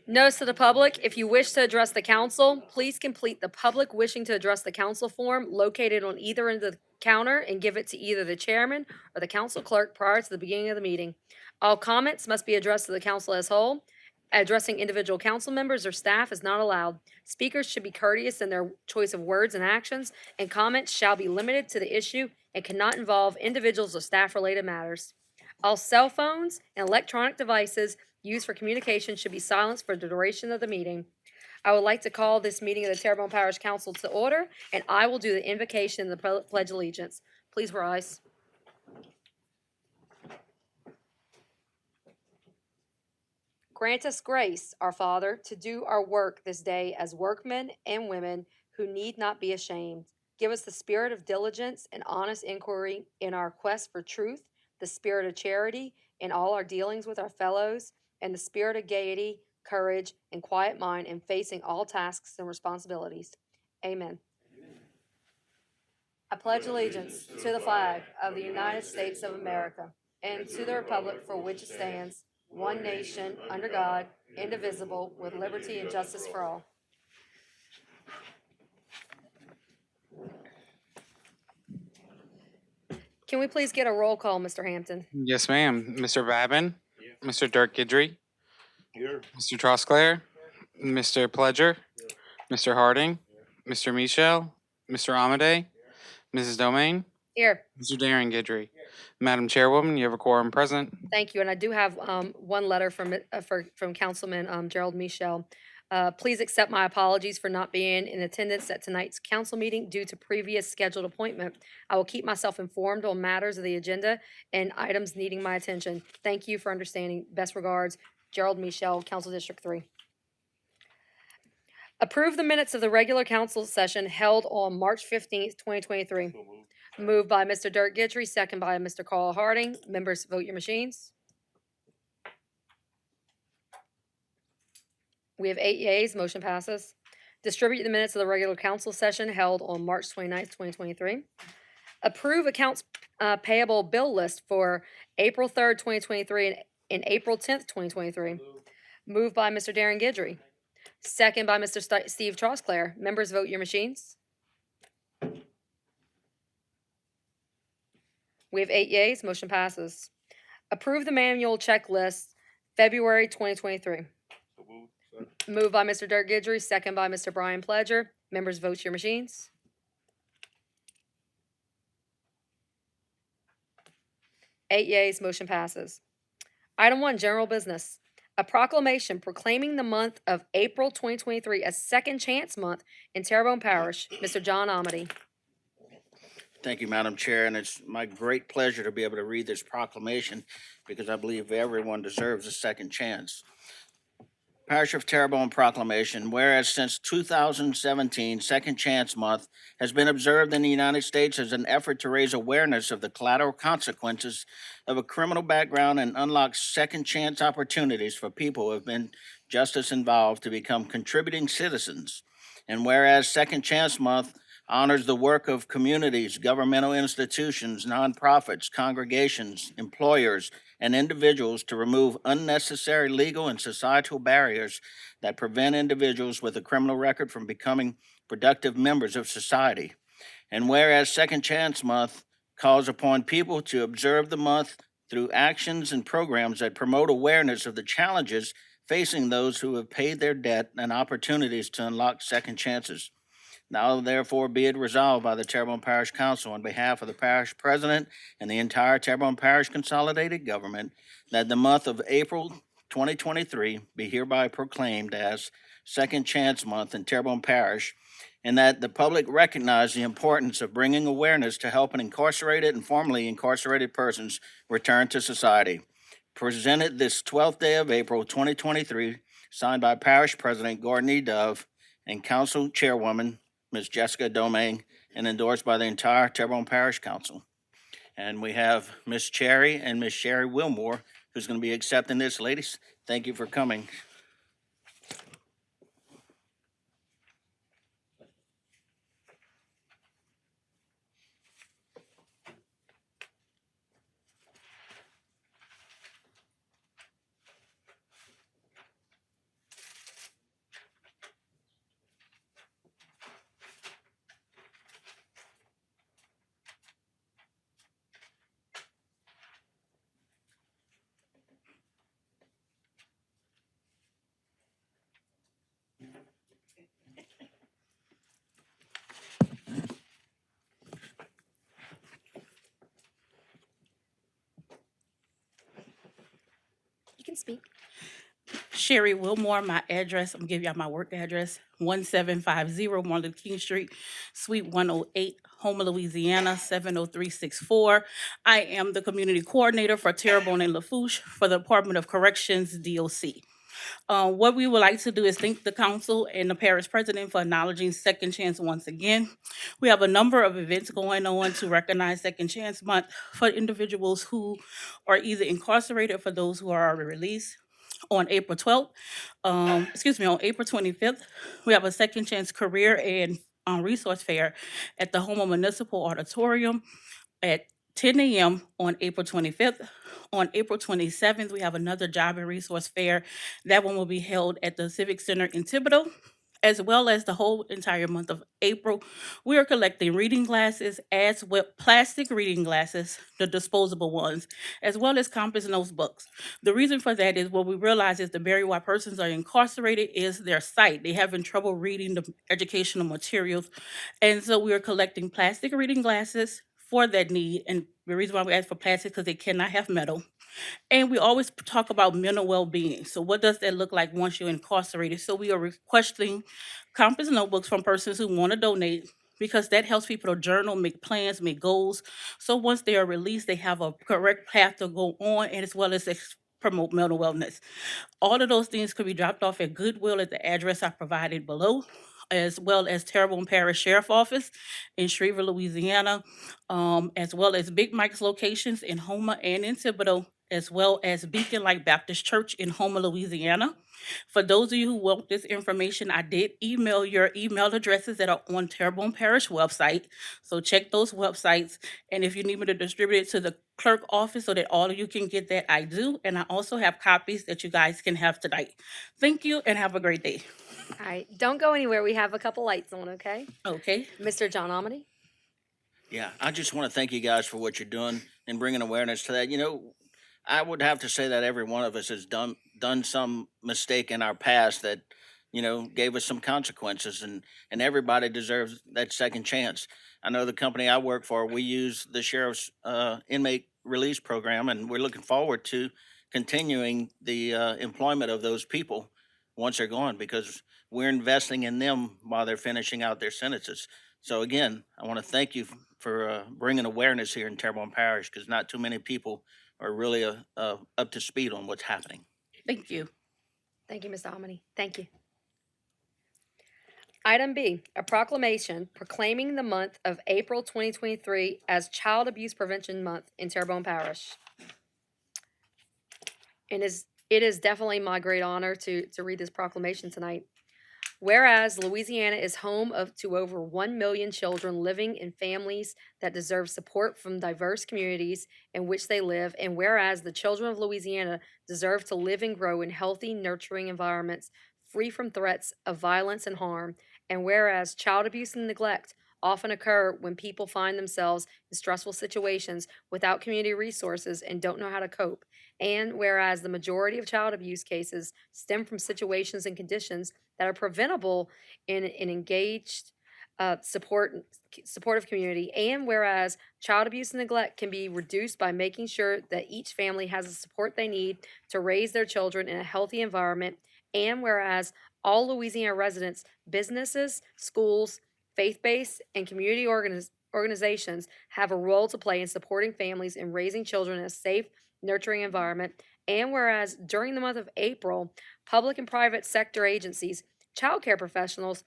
Notice to the public, if you wish to address the council, please complete the public wishing to address the council form located on either end of the counter and give it to either the chairman or the council clerk prior to the beginning of the meeting. All comments must be addressed to the council as whole. Addressing individual council members or staff is not allowed. Speakers should be courteous in their choice of words and actions, and comments shall be limited to the issue and cannot involve individuals or staff-related matters. All cell phones and electronic devices used for communication should be silenced for the duration of the meeting. I would like to call this meeting of the Terrebonne Parish Council to order, and I will do the invocation and the Pledge of Allegiance. Please rise. Grant us grace, our Father, to do our work this day as workmen and women who need not be ashamed. Give us the spirit of diligence and honest inquiry in our quest for truth, the spirit of charity in all our dealings with our fellows, and the spirit of gaiety, courage, and quiet mind in facing all tasks and responsibilities. Amen. I pledge allegiance to the flag of the United States of America and to the republic for which it stands, one nation, under God, indivisible, with liberty and justice for all. Can we please get a roll call, Mr. Hampton? Yes, ma'am. Mr. Babin, Mr. Dirk Guidry, Here. Mr. Trosclair, Mr. Pledger, Mr. Harding, Mr. Michel, Mr. Amade, Mrs. Domain, Here. Mr. Darren Guidry. Madam Chairwoman, you have a quorum present. Thank you, and I do have one letter from Councilman Gerald Michel. Please accept my apologies for not being in attendance at tonight's council meeting due to previous scheduled appointment. I will keep myself informed on matters of the agenda and items needing my attention. Thank you for understanding. Best regards, Gerald Michel, Council District 3. Approve the minutes of the regular council session held on March 15th, 2023. Moved by Mr. Dirk Gidry, second by Mr. Carl Harding. Members, vote your machines. We have 8 yeas, motion passes. Distribute the minutes of the regular council session held on March 29th, 2023. Approve accounts payable bill list for April 3rd, 2023 and April 10th, 2023. Moved by Mr. Darren Gidry, second by Mr. Steve Trosclair. Members, vote your machines. We have 8 yeas, motion passes. Approve the manual checklist, February 2023. Moved by Mr. Dirk Gidry, second by Mr. Brian Pledger. Members, vote your machines. Eight yeas, motion passes. Item 1, general business. A proclamation proclaiming the month of April 2023 as Second Chance Month in Terrebonne Parish. Mr. John Amity. Thank you, Madam Chair, and it's my great pleasure to be able to read this proclamation because I believe everyone deserves a second chance. Parish of Terrebonne proclamation, whereas since 2017, Second Chance Month has been observed in the United States as an effort to raise awareness of the collateral consequences of a criminal background and unlock second chance opportunities for people who have been justice involved to become contributing citizens. And whereas Second Chance Month honors the work of communities, governmental institutions, nonprofits, congregations, employers, and individuals to remove unnecessary legal and societal barriers that prevent individuals with a criminal record from becoming productive members of society. And whereas Second Chance Month calls upon people to observe the month through actions and programs that promote awareness of the challenges facing those who have paid their debt and opportunities to unlock second chances. Now, therefore, be it resolved by the Terrebonne Parish Council on behalf of the parish president and the entire Terrebonne Parish Consolidated Government that the month of April 2023 be hereby proclaimed as Second Chance Month in Terrebonne Parish, and that the public recognize the importance of bringing awareness to helping incarcerated and formerly incarcerated persons return to society. Presented this 12th day of April 2023, signed by Parish President Gordon E. Dove and Council Chairwoman Ms. Jessica Domain, and endorsed by the entire Terrebonne Parish Council. And we have Ms. Cherry and Ms. Sherry Wilmore, who's going to be accepting this. Ladies, thank you for coming. can speak. Sherry Wilmore, my address, I'm gonna give y'all my work address, 1750 Martin Luther King Street, Suite 108, Houma, Louisiana, 70364. I am the community coordinator for Terrebonne and Lafourche for the Department of Corrections, DOC. What we would like to do is thank the council and the parish president for acknowledging Second Chance once again. We have a number of events going on to recognize Second Chance Month for individuals who are either incarcerated or for those who are already released. On April 12th, on April 25th, we have a Second Chance Career and Resource Fair at the Houma Municipal Auditorium at 10 a.m. on April 25th. On April 27th, we have another Job and Resource Fair. That one will be held at the Civic Center in Thibodaux. As well as the whole entire month of April, we are collecting reading glasses, as well plastic reading glasses, the disposable ones, as well as Compass notebooks. The reason for that is what we realize is the barrier why persons are incarcerated is their sight. They having trouble reading the educational materials, and so we are collecting plastic reading glasses for that need. And the reason why we ask for plastic because they cannot have metal. And we always talk about mental well-being. So what does that look like once you're incarcerated? So we are requesting Compass notebooks from persons who want to donate because that helps people to journal, make plans, make goals. So once they are released, they have a correct path to go on, and as well as promote mental wellness. All of those things could be dropped off at Goodwill at the address I provided below, as well as Terrebonne Parish Sheriff Office in Shreveport, Louisiana, as well as Big Mike's locations in Houma and in Thibodaux, as well as Beacon Light Baptist Church in Houma, Louisiana. For those of you who want this information, I did email your email addresses that are on Terrebonne Parish website. So check those websites. And if you need me to distribute it to the clerk office so that all of you can get that, I do. And I also have copies that you guys can have tonight. Thank you and have a great day. All right, don't go anywhere. We have a couple lights on, okay? Okay. Mr. John Amity? Yeah, I just want to thank you guys for what you're doing and bringing awareness to that. You know, I would have to say that every one of us has done some mistake in our past that, you know, gave us some consequences, and everybody deserves that second chance. I know the company I work for, we use the sheriff's inmate release program, and we're looking forward to continuing the employment of those people once they're gone, because we're investing in them while they're finishing out their sentences. So again, I want to thank you for bringing awareness here in Terrebonne Parish, because not too many people are really up to speed on what's happening. Thank you. Thank you, Mr. Amity. Thank you. Item B, a proclamation proclaiming the month of April 2023 as Child Abuse Prevention Month in Terrebonne Parish. And it is definitely my great honor to read this proclamation tonight. Whereas Louisiana is home to over 1 million children living in families that deserve support from diverse communities in which they live, and whereas the children of Louisiana deserve to live and grow in healthy, nurturing environments free from threats of violence and harm, and whereas child abuse and neglect often occur when people find themselves in stressful situations without community resources and don't know how to cope, and whereas the majority of child abuse cases stem from situations and conditions that are preventable in an engaged, supportive community, and whereas child abuse and neglect can be reduced by making sure that each family has the support they need to raise their children in a healthy environment, and whereas all Louisiana residents, businesses, schools, faith-based, and community organizations have a role to play in supporting families and raising children in a safe, nurturing environment, and whereas during the month of April, public and private sector agencies, child care professionals,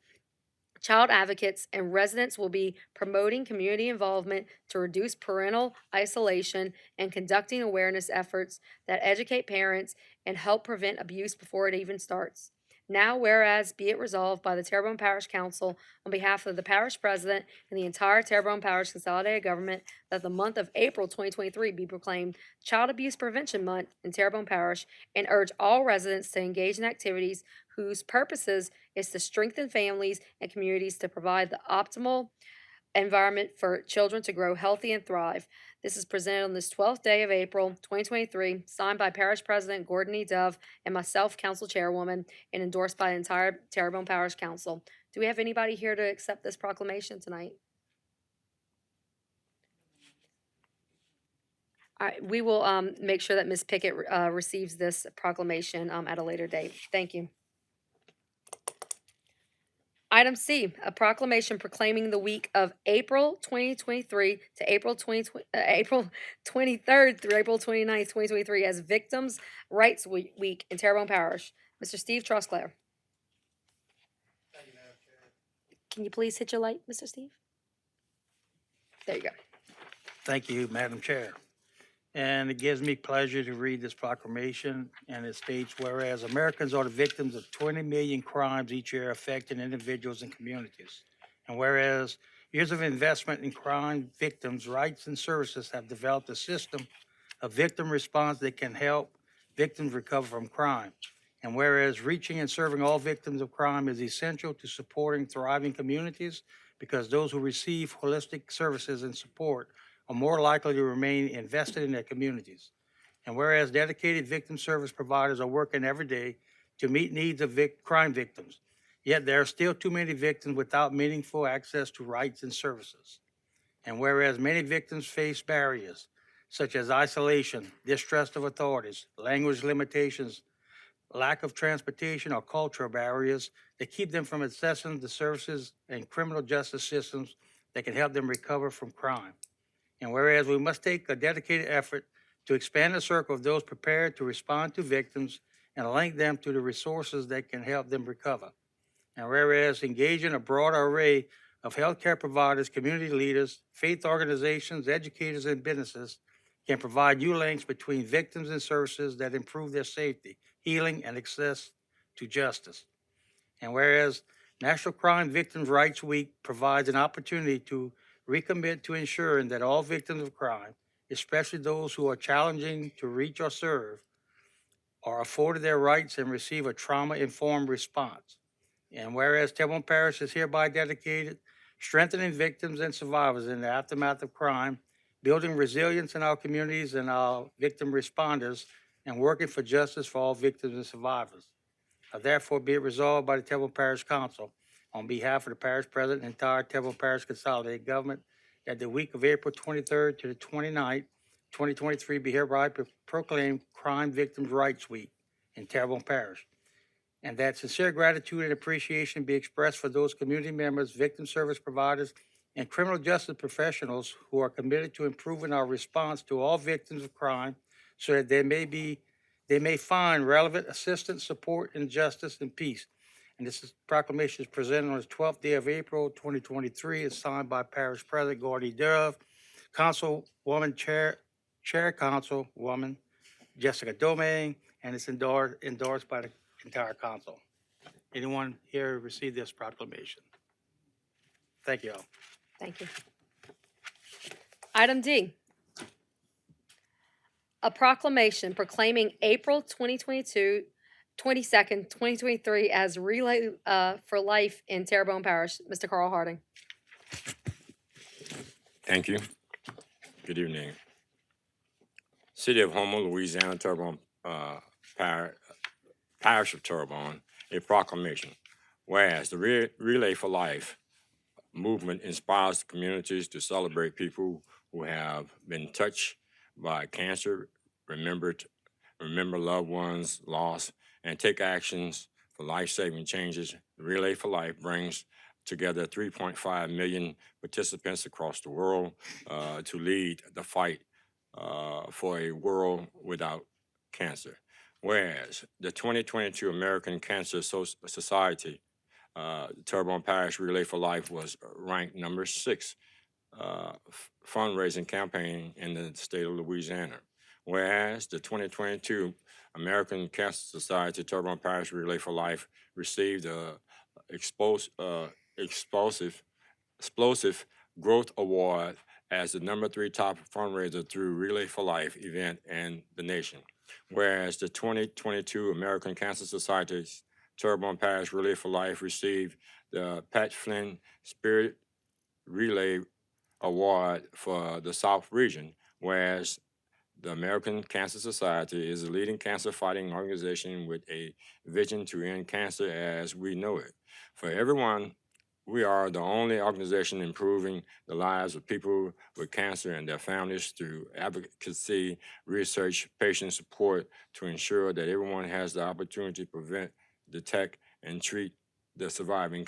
child advocates, and residents will be promoting community involvement to reduce parental isolation and conducting awareness efforts that educate parents and help prevent abuse before it even starts. Now, whereas, be it resolved by the Terrebonne Parish Council on behalf of the parish president and the entire Terrebonne Parish Consolidated Government that the month of April 2023 be proclaimed Child Abuse Prevention Month in Terrebonne Parish, and urge all residents to engage in activities whose purposes is to strengthen families and communities to provide the optimal environment for children to grow healthy and thrive. This is presented on this 12th day of April, 2023, signed by Parish President Gordon E. Dove and myself, Council Chairwoman, and endorsed by the entire Terrebonne Parish Council. Do we have anybody here to accept this proclamation tonight? All right, we will make sure that Ms. Pickett receives this proclamation at a later date. Thank you. Item C, a proclamation proclaiming the week of April 2023 to April 23rd through April 29th, 2023 as Victims' Rights Week in Terrebonne Parish. Mr. Steve Trosclair. Can you please hit your light, Mr. Steve? There you go. Thank you, Madam Chair. And it gives me pleasure to read this proclamation, and it states, whereas Americans are the victims of 20 million crimes each year affecting individuals and communities. And whereas years of investment in crime victims' rights and services have developed a system of victim response that can help victims recover from crime. And whereas reaching and serving all victims of crime is essential to supporting thriving communities because those who receive holistic services and support are more likely to remain invested in their communities. And whereas dedicated victim service providers are working every day to meet needs of crime victims, yet there are still too many victims without meaningful access to rights and services. And whereas many victims face barriers such as isolation, distrust of authorities, language limitations, lack of transportation, or cultural barriers that keep them from accessing the services and criminal justice systems that can help them recover from crime. And whereas we must take a dedicated effort to expand the circle of those prepared to respond to victims and link them to the resources that can help them recover. And whereas engaging a broader array of healthcare providers, community leaders, faith organizations, educators, and businesses can provide new links between victims and services that improve their safety, healing, and access to justice. And whereas National Crime Victims' Rights Week provides an opportunity to recommit to ensuring that all victims of crime, especially those who are challenging to reach or serve, are afforded their rights and receive a trauma-informed response. And whereas Terrebonne Parish is hereby dedicated strengthening victims and survivors in the aftermath of crime, building resilience in our communities and our victim responders, and working for justice for all victims and survivors. Therefore, be it resolved by the Terrebonne Parish Council on behalf of the parish president and entire Terrebonne Parish Consolidated Government that the week of April 23rd to the 29th, 2023 be hereby proclaimed Crime Victims' Rights Week in Terrebonne Parish. And that sincere gratitude and appreciation be expressed for those community members, victim service providers, and criminal justice professionals who are committed to improving our response to all victims of crime so that they may find relevant assistance, support, and justice and peace. And proclamation is presented on the 12th day of April, 2023. It's signed by Parish President Gordy Dove, Councilwoman Chair Councilwoman Jessica Domingue, and it's endorsed by the entire council. Anyone here receive this proclamation? Thank you all. Thank you. Item D, a proclamation proclaiming April 22nd, 2023 as Relay for Life in Terrebonne Parish. Mr. Carl Harding. Thank you. Good evening. City of Houma, Louisiana, Terrebonne, Parish of Terrebonne, a proclamation. Whereas the Relay for Life movement inspires communities to celebrate people who have been touched by cancer, remember loved ones lost, and take actions for life-saving changes. Relay for Life brings together 3.5 million participants across the world to lead the fight for a world without cancer. Whereas the 2022 American Cancer Society Terrebonne Parish Relay for Life was ranked number 6 fundraising campaign in the state of Louisiana. Whereas the 2022 American Cancer Society Terrebonne Parish Relay for Life received the Explosive Growth Award as the number 3 top fundraiser through Relay for Life event in the nation. Whereas the 2022 American Cancer Society's Terrebonne Parish Relay for Life received the Pat Flynn Spirit Relay Award for the South region, whereas the American Cancer Society is a leading cancer fighting organization with a vision to end cancer as we know it. For everyone we are the only organization improving the lives of people with cancer and their families through advocacy, research, patient support to ensure that everyone has the opportunity to prevent, detect, and treat the survivors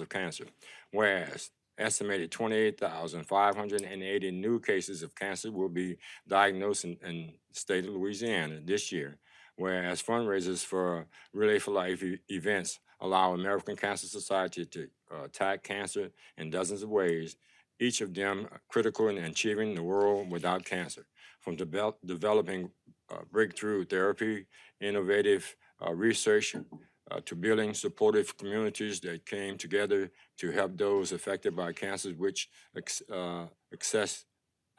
of cancer. Whereas estimated 28,580 new cases of cancer will be diagnosed in the state of Louisiana this year. Whereas fundraisers for Relay for Life events allow American Cancer Society to attack cancer in dozens of ways, each of them critical in achieving the world without cancer. From developing breakthrough therapy, innovative research, to building supportive communities that came together to help those affected by cancers which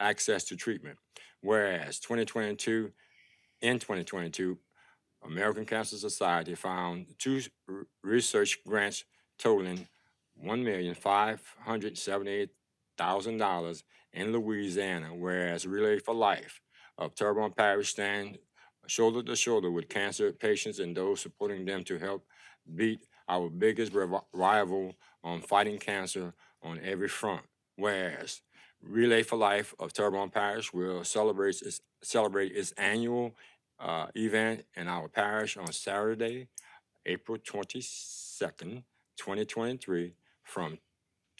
access to treatment. Whereas in 2022, American Cancer Society found two research grants totaling $1,578,000 in Louisiana, whereas Relay for Life of Terrebonne Parish stand shoulder to shoulder with cancer patients and those supporting them to help beat our biggest rival on fighting cancer on every front. Whereas Relay for Life of Terrebonne Parish will celebrate its annual event in our parish on Saturday, April 22nd, 2023, from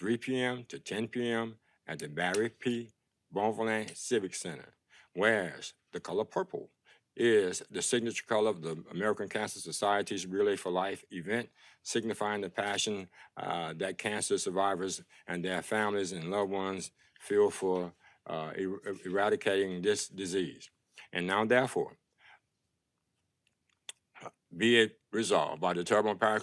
3 p.m. to 10 p.m. at the Barry P. Bonvillain Civic Center. Whereas the color purple is the signature color of the American Cancer Society's Relay for Life event, signifying the passion that cancer survivors and their families and loved ones feel for eradicating this disease. And now, therefore, be it resolved by the Terrebonne Parish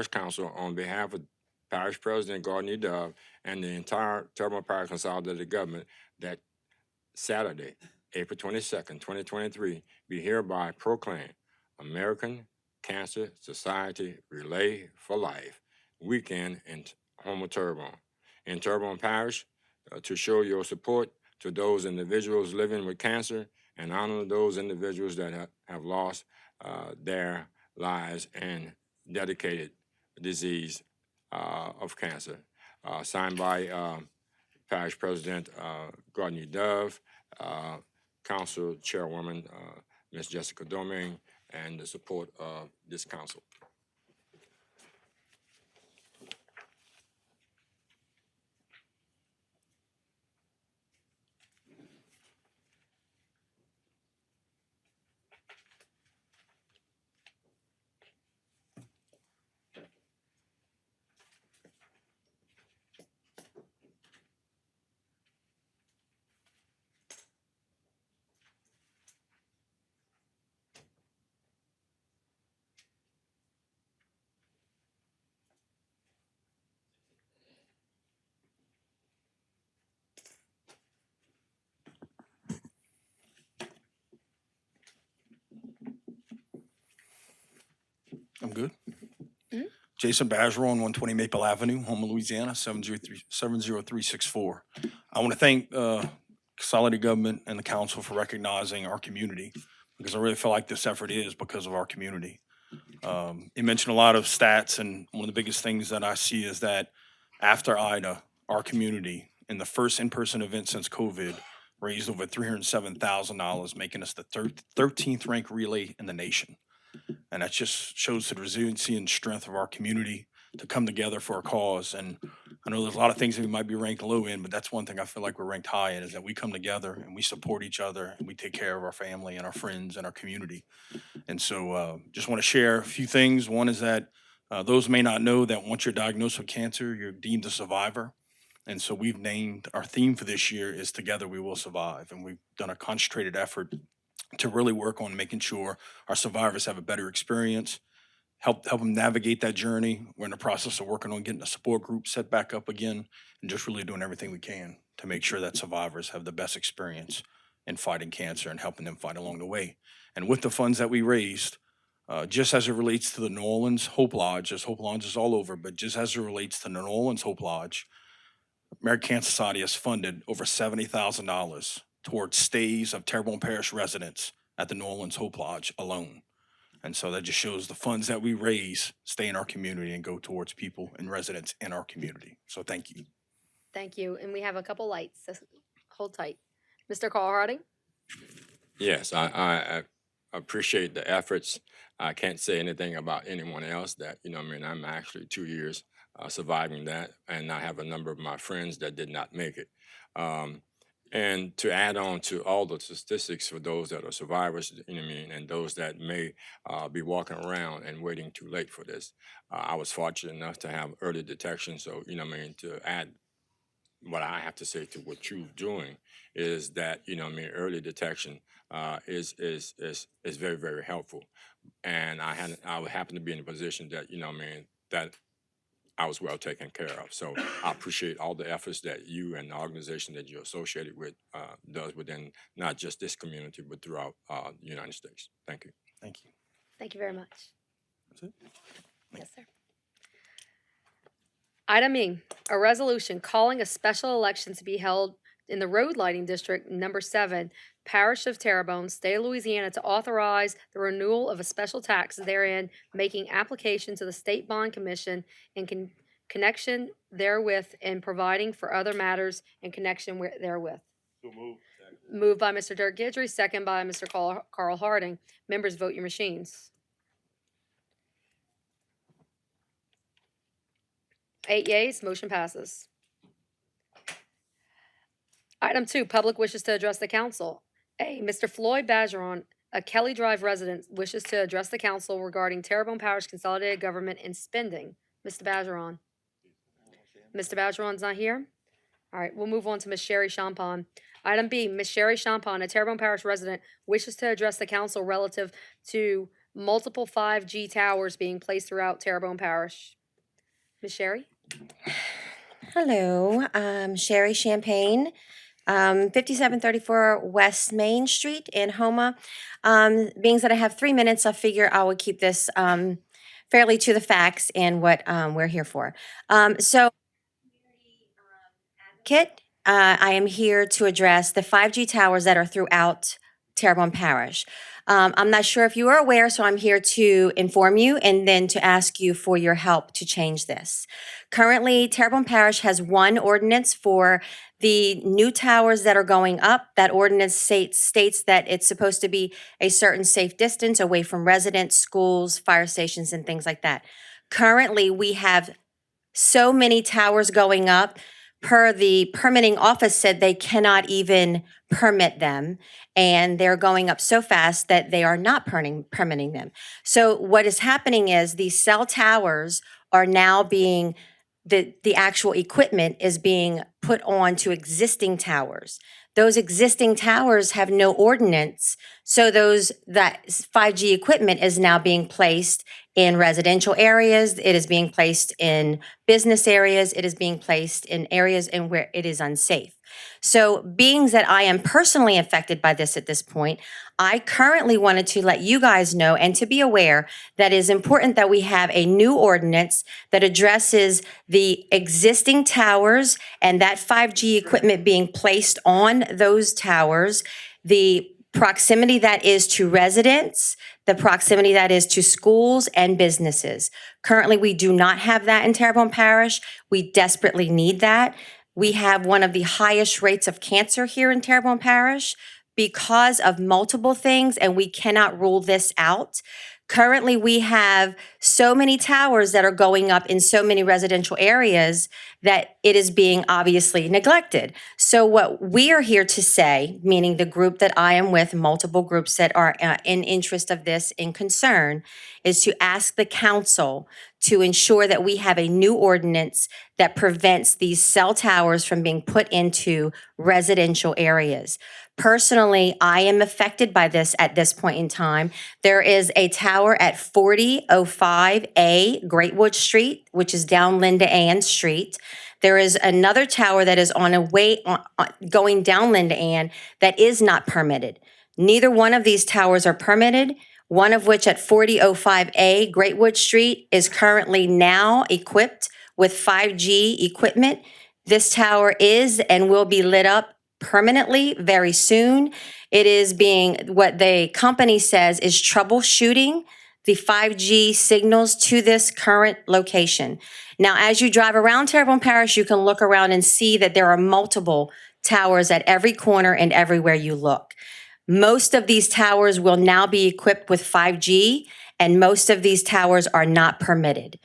Council on behalf of Parish President Gardner Dove and the entire Terrebonne Parish Consolidated Government that Saturday, April 22nd, 2023, be hereby proclaimed American Cancer Society Relay for Life weekend in home of Terrebonne. In Terrebonne Parish, to show your support to those individuals living with cancer and honor those individuals that have lost their lives in dedicated disease of cancer. Signed by Parish President Gardner Dove, Council Chairwoman Ms. Jessica Domingue, and the support of this council. I'm good. Jason Bazeron, 120 Maple Avenue, Houma, Louisiana, 70364. I want to thank Consolidated Government and the council for recognizing our community because I really feel like this effort is because of our community. You mentioned a lot of stats, and one of the biggest things that I see is that after Ida, our community, in the first in-person event since COVID, raised over $307,000, making us the 13th ranked relay in the nation. And that just shows the resiliency and strength of our community to come together for a cause. And I know there's a lot of things that we might be ranked low in, but that's one thing I feel like we're ranked high in, is that we come together and we support each other and we take care of our family and our friends and our community. And so just want to share a few things. One is that those may not know that once you're diagnosed with cancer, you're deemed a survivor. And so we've named our theme for this year is Together We Will Survive. And we've done a concentrated effort to really work on making sure our survivors have a better experience, help them navigate that journey. We're in the process of working on getting the support group set back up again and just really doing everything we can to make sure that survivors have the best experience in fighting cancer and helping them fight along the way. And with the funds that we raised, just as it relates to the New Orleans Hope Lodge, there's Hope Lodges all over, but just as it relates to the New Orleans Hope Lodge, American Cancer Society has funded over $70,000 towards stays of Terrebonne Parish residents at the New Orleans Hope Lodge alone. And so that just shows the funds that we raise stay in our community and go towards people and residents in our community. So thank you. Thank you. And we have a couple lights. So hold tight. Mr. Carl Harding? Yes, I appreciate the efforts. I can't say anything about anyone else that, I'm actually 2 years surviving that, and I have a number of my friends that did not make it. And to add on to all the statistics for those that are survivors, and those that may be walking around and waiting too late for this, I was fortunate enough to have early detection. So, to add what I have to say to what you're doing is that, early detection is very, very helpful. And I would happen to be in a position that, that I was well taken care of. So I appreciate all the efforts that you and the organization that you're associated with does within not just this community, but throughout the United States. Thank you. Thank you. Thank you very much. That's it. Yes, sir. Item E, a resolution calling a special election to be held in the road lighting district number 7, Parish of Terrebonne, State of Louisiana, to authorize the renewal of a special tax therein, making application to the State Bond Commission in connection therewith, and providing for other matters in connection therewith. Moved by Mr. Dirk Gidry, second by Mr. Carl Harding. Members, vote your machines. 8 yeas, motion passes. Item 2, public wishes to address the council. A, Mr. Floyd Bajeron, a Kelly Drive resident, wishes to address the council regarding Terrebonne Parish consolidated government and spending. Mr. Bajeron. Mr. Bajeron's not here? All right, we'll move on to Ms. Sherry Champon. Item B, Ms. Sherry Champon, a Terrebonne Parish resident, wishes to address the council relative to multiple 5G towers being placed throughout Terrebonne Parish. Ms. Sherry? Hello, Sherry Champagne, 5734 West Main Street in Homa. Being that I have 3 minutes, I figure I would keep this fairly to the facts and what we're here for. Kit, I am here to address the 5G towers that are throughout Terrebonne Parish. I'm not sure if you are aware, so I'm here to inform you and then to ask you for your help to change this. Currently, Terrebonne Parish has one ordinance for the new towers that are going up. That ordinance states that it's supposed to be a certain safe distance away from residents, schools, fire stations, and things like that. Currently, we have so many towers going up. Per the permitting office said they cannot even permit them, and they're going up so fast that they are not permitting them. So what is happening is these cell towers are now being, the actual equipment is being put on to existing towers. Those existing towers have no ordinance, so that 5G equipment is now being placed in residential areas. It is being placed in business areas. It is being placed in areas in where it is unsafe. So being that I am personally affected by this at this point, I currently wanted to let you guys know and to be aware that it is important that we have a new ordinance that addresses the existing towers and that 5G equipment being placed on those towers, the proximity that is to residents, the proximity that is to schools and businesses. Currently, we do not have that in Terrebonne Parish. We desperately need that. We have one of the highest rates of cancer here in Terrebonne Parish because of multiple things, and we cannot rule this out. Currently, we have so many towers that are going up in so many residential areas that it is being obviously neglected. So what we are here to say, meaning the group that I am with, multiple groups that are in interest of this in concern, is to ask the council to ensure that we have a new ordinance that prevents these cell towers from being put into residential areas. Personally, I am affected by this at this point in time. There is a tower at 4005A Greatwood Street, which is down Linda Ann Street. There is another tower that is on a way going down Linda Ann that is not permitted. Neither one of these towers are permitted. One of which at 4005A Greatwood Street is currently now equipped with 5G equipment. This tower is and will be lit up permanently very soon. It is being, what the company says is troubleshooting the 5G signals to this current location. Now, as you drive around Terrebonne Parish, you can look around and see that there are multiple towers at every corner and everywhere you look. Most of these towers will now be equipped with 5G, and most of these towers are not permitted.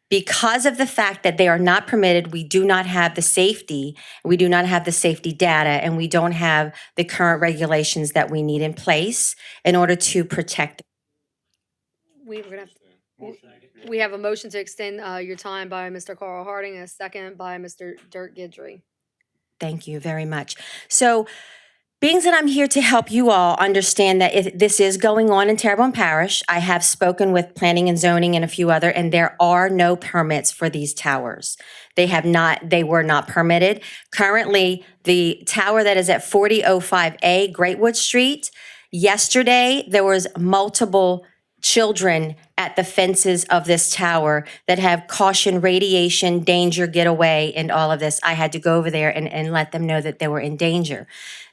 Because of the fact that they are not permitted, we do not have the safety, we do not have the safety data, and we don't have the current regulations that we need in place in order to protect. We were gonna have, we have a motion to extend your time by Mr. Carl Harding and a second by Mr. Dirk Gidry. Thank you very much. So, being that I'm here to help you all understand that this is going on in Terrebonne Parish, I have spoken with planning and zoning and a few other, and there are no permits for these towers. They were not permitted. Currently, the tower that is at 4005A Greatwood Street, yesterday there was multiple children at the fences of this tower that have caution, radiation, danger, get away, and all of this. I had to go over there and let them know that they were in danger.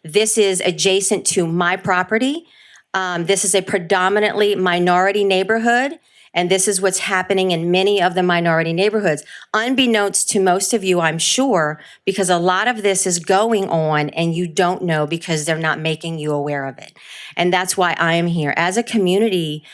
This is adjacent to my property. This is a predominantly minority neighborhood, and this is what's happening in many of the minority neighborhoods. Unbeknownst to most of you, I'm sure, because a lot of this is going on and you don't know because they're not making you aware of it. And that's why I am here. As a community,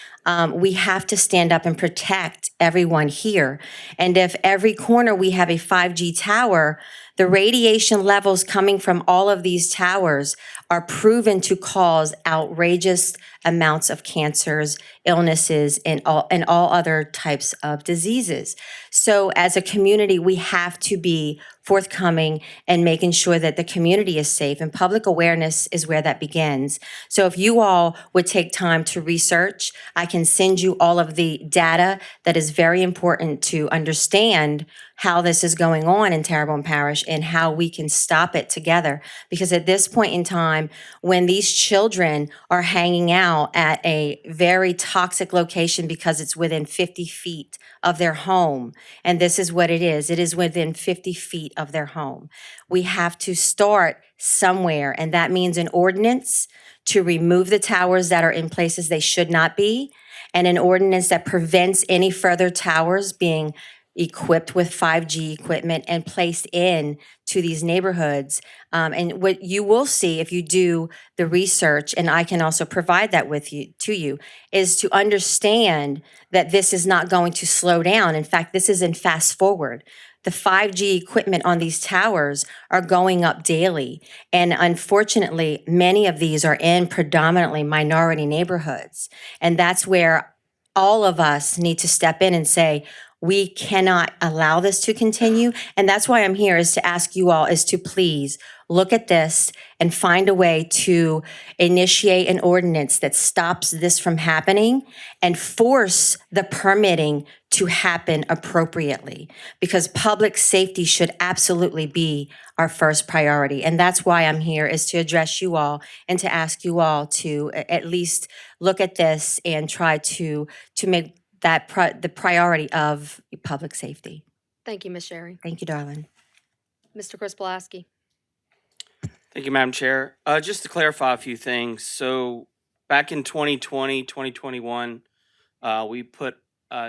we have to stand up and protect everyone here. And if every corner we have a 5G tower, the radiation levels coming from all of these towers are proven to cause outrageous amounts of cancers, illnesses, and all other types of diseases. So as a community, we have to be forthcoming and making sure that the community is safe, and public awareness is where that begins. So if you all would take time to research, I can send you all of the data that is very important to understand how this is going on in Terrebonne Parish and how we can stop it together. Because at this point in time, when these children are hanging out at a very toxic location because it's within 50 feet of their home, and this is what it is within 50 feet of their home. We have to start somewhere, and that means an ordinance to remove the towers that are in places they should not be, and an ordinance that prevents any further towers being equipped with 5G equipment and placed in to these neighborhoods. And what you will see if you do the research, and I can also provide that to you, is to understand that this is not going to slow down. In fact, this is in fast forward. The 5G equipment on these towers are going up daily. And unfortunately, many of these are in predominantly minority neighborhoods. And that's where all of us need to step in and say, we cannot allow this to continue. And that's why I'm here, is to ask you all is to please look at this and find a way to initiate an ordinance that stops this from happening and force the permitting to happen appropriately, because public safety should absolutely be our first priority. And that's why I'm here, is to address you all and to ask you all to at least look at this and try to make that the priority of public safety. Thank you, Ms. Sherry. Thank you, darling. Mr. Chris Pulaski. Thank you, Madam Chair. Just to clarify a few things. So back in 2020, 2021, we put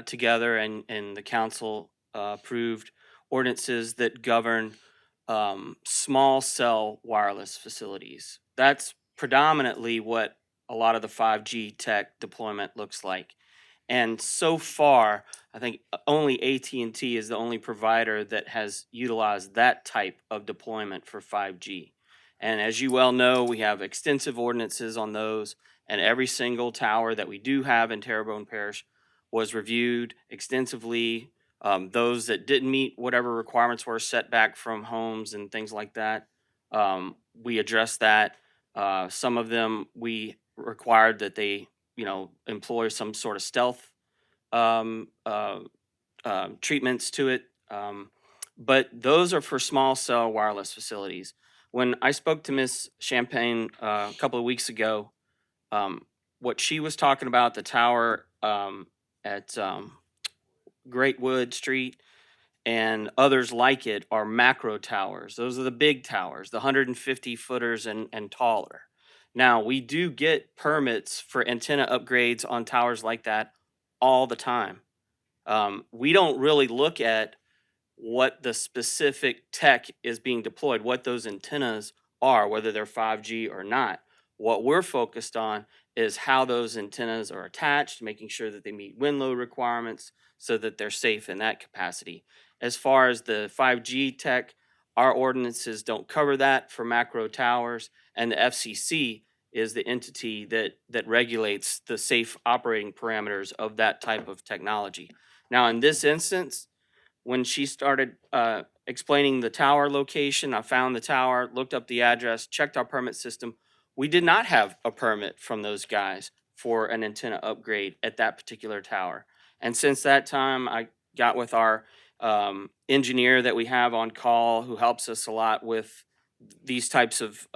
together and the council approved ordinances that govern small cell wireless facilities. That's predominantly what a lot of the 5G tech deployment looks like. And so far, I think only AT&T is the only provider that has utilized that type of deployment for 5G. And as you well know, we have extensive ordinances on those, and every single tower that we do have in Terrebonne Parish was reviewed extensively. Those that didn't meet whatever requirements were set back from homes and things like that, we addressed that. Some of them we required that they employ some sort of stealth treatments to it. But those are for small cell wireless facilities. When I spoke to Ms. Champagne a couple of weeks ago, what she was talking about, the tower at Greatwood Street and others like it, are macro towers. Those are the big towers, the 150 footers and taller. Now, we do get permits for antenna upgrades on towers like that all the time. We don't really look at what the specific tech is being deployed, what those antennas are, whether they're 5G or not. What we're focused on is how those antennas are attached, making sure that they meet wind load requirements so that they're safe in that capacity. As far as the 5G tech, our ordinances don't cover that for macro towers, and the FCC is the entity that regulates the safe operating parameters of that type of technology. Now, in this instance, when she started explaining the tower location, I found the tower, looked up the address, checked our permit system. We did not have a permit from those guys for an antenna upgrade at that particular tower. And since that time, I got with our engineer that we have on call who helps us a lot with these types of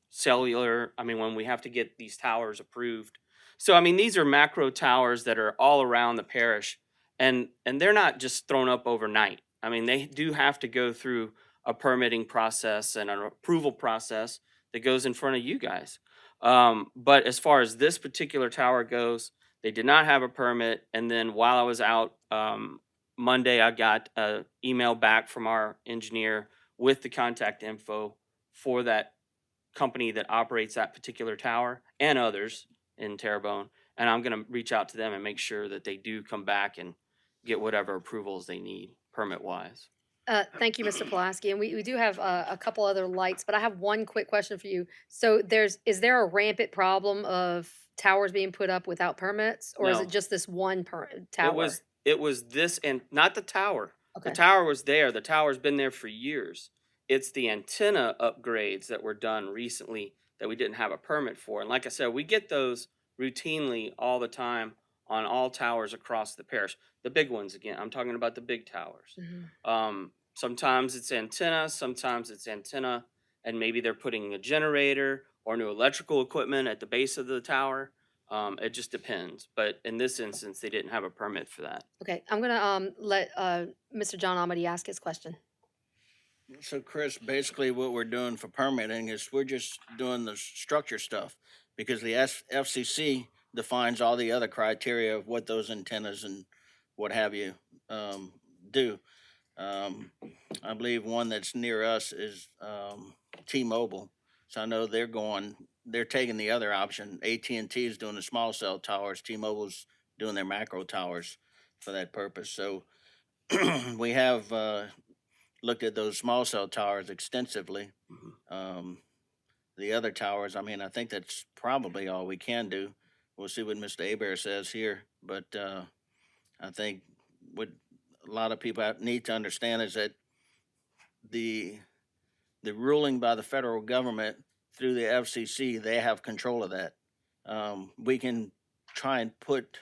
cellular, I mean, when we have to get these towers approved. So, I mean, these are macro towers that are all around the parish, and they're not just thrown up overnight. I mean, they do have to go through a permitting process and an approval process that goes in front of you guys. But as far as this particular tower goes, they did not have a permit. And then while I was out Monday, I got an email back from our engineer with the contact info for that company that operates that particular tower and others in Terrebonne. And I'm going to reach out to them and make sure that they do come back and get whatever approvals they need permit wise. Thank you, Mr. Pulaski. And we do have a couple other lights, but I have one quick question for you. So is there a rampant problem of towers being put up without permits, or is No. it just this one tower? It was this, and not the tower. Okay. The tower was there. The tower's been there for years. It's the antenna upgrades that were done recently that we didn't have a permit for. And like I said, we get those routinely all the time on all towers across the parish. The big ones, again, I'm talking about the big towers. Mhm. Sometimes it's antenna, and maybe they're putting a generator or new electrical equipment at the base of the tower. It just depends. But in this instance, they didn't have a permit for that. Okay, I'm gonna let Mr. John Amity ask his question. So Chris, basically what we're doing for permitting is we're just doing the structure stuff because the FCC defines all the other criteria of what those antennas and what have you do. I believe one that's near us is T-Mobile. So I know they're taking the other option. AT&T is doing the small cell towers. T-Mobile's doing their macro towers for that purpose. So we have looked at those small cell towers extensively. The other towers, I mean, I think that's probably all we can do. We'll see what Mr. Abear says here, but I think what a lot of people need to understand is that the ruling by the federal government through the FCC, they have control of that. We can try and put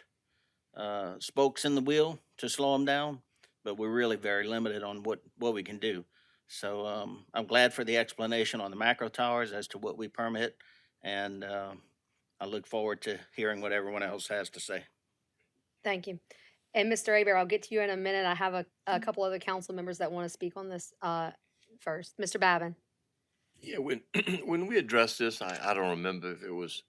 spokes in the wheel to slow them down, but we're really very limited on what we can do. So I'm glad for the explanation on the macro towers as to what we permit, and I look forward to hearing what everyone else has to say. Thank you. And Mr. Aber, I'll get to you in a minute. I have a couple other council members that want to speak on this first. Mr. Babin. Yeah, when when we addressed this, I don't remember if it was,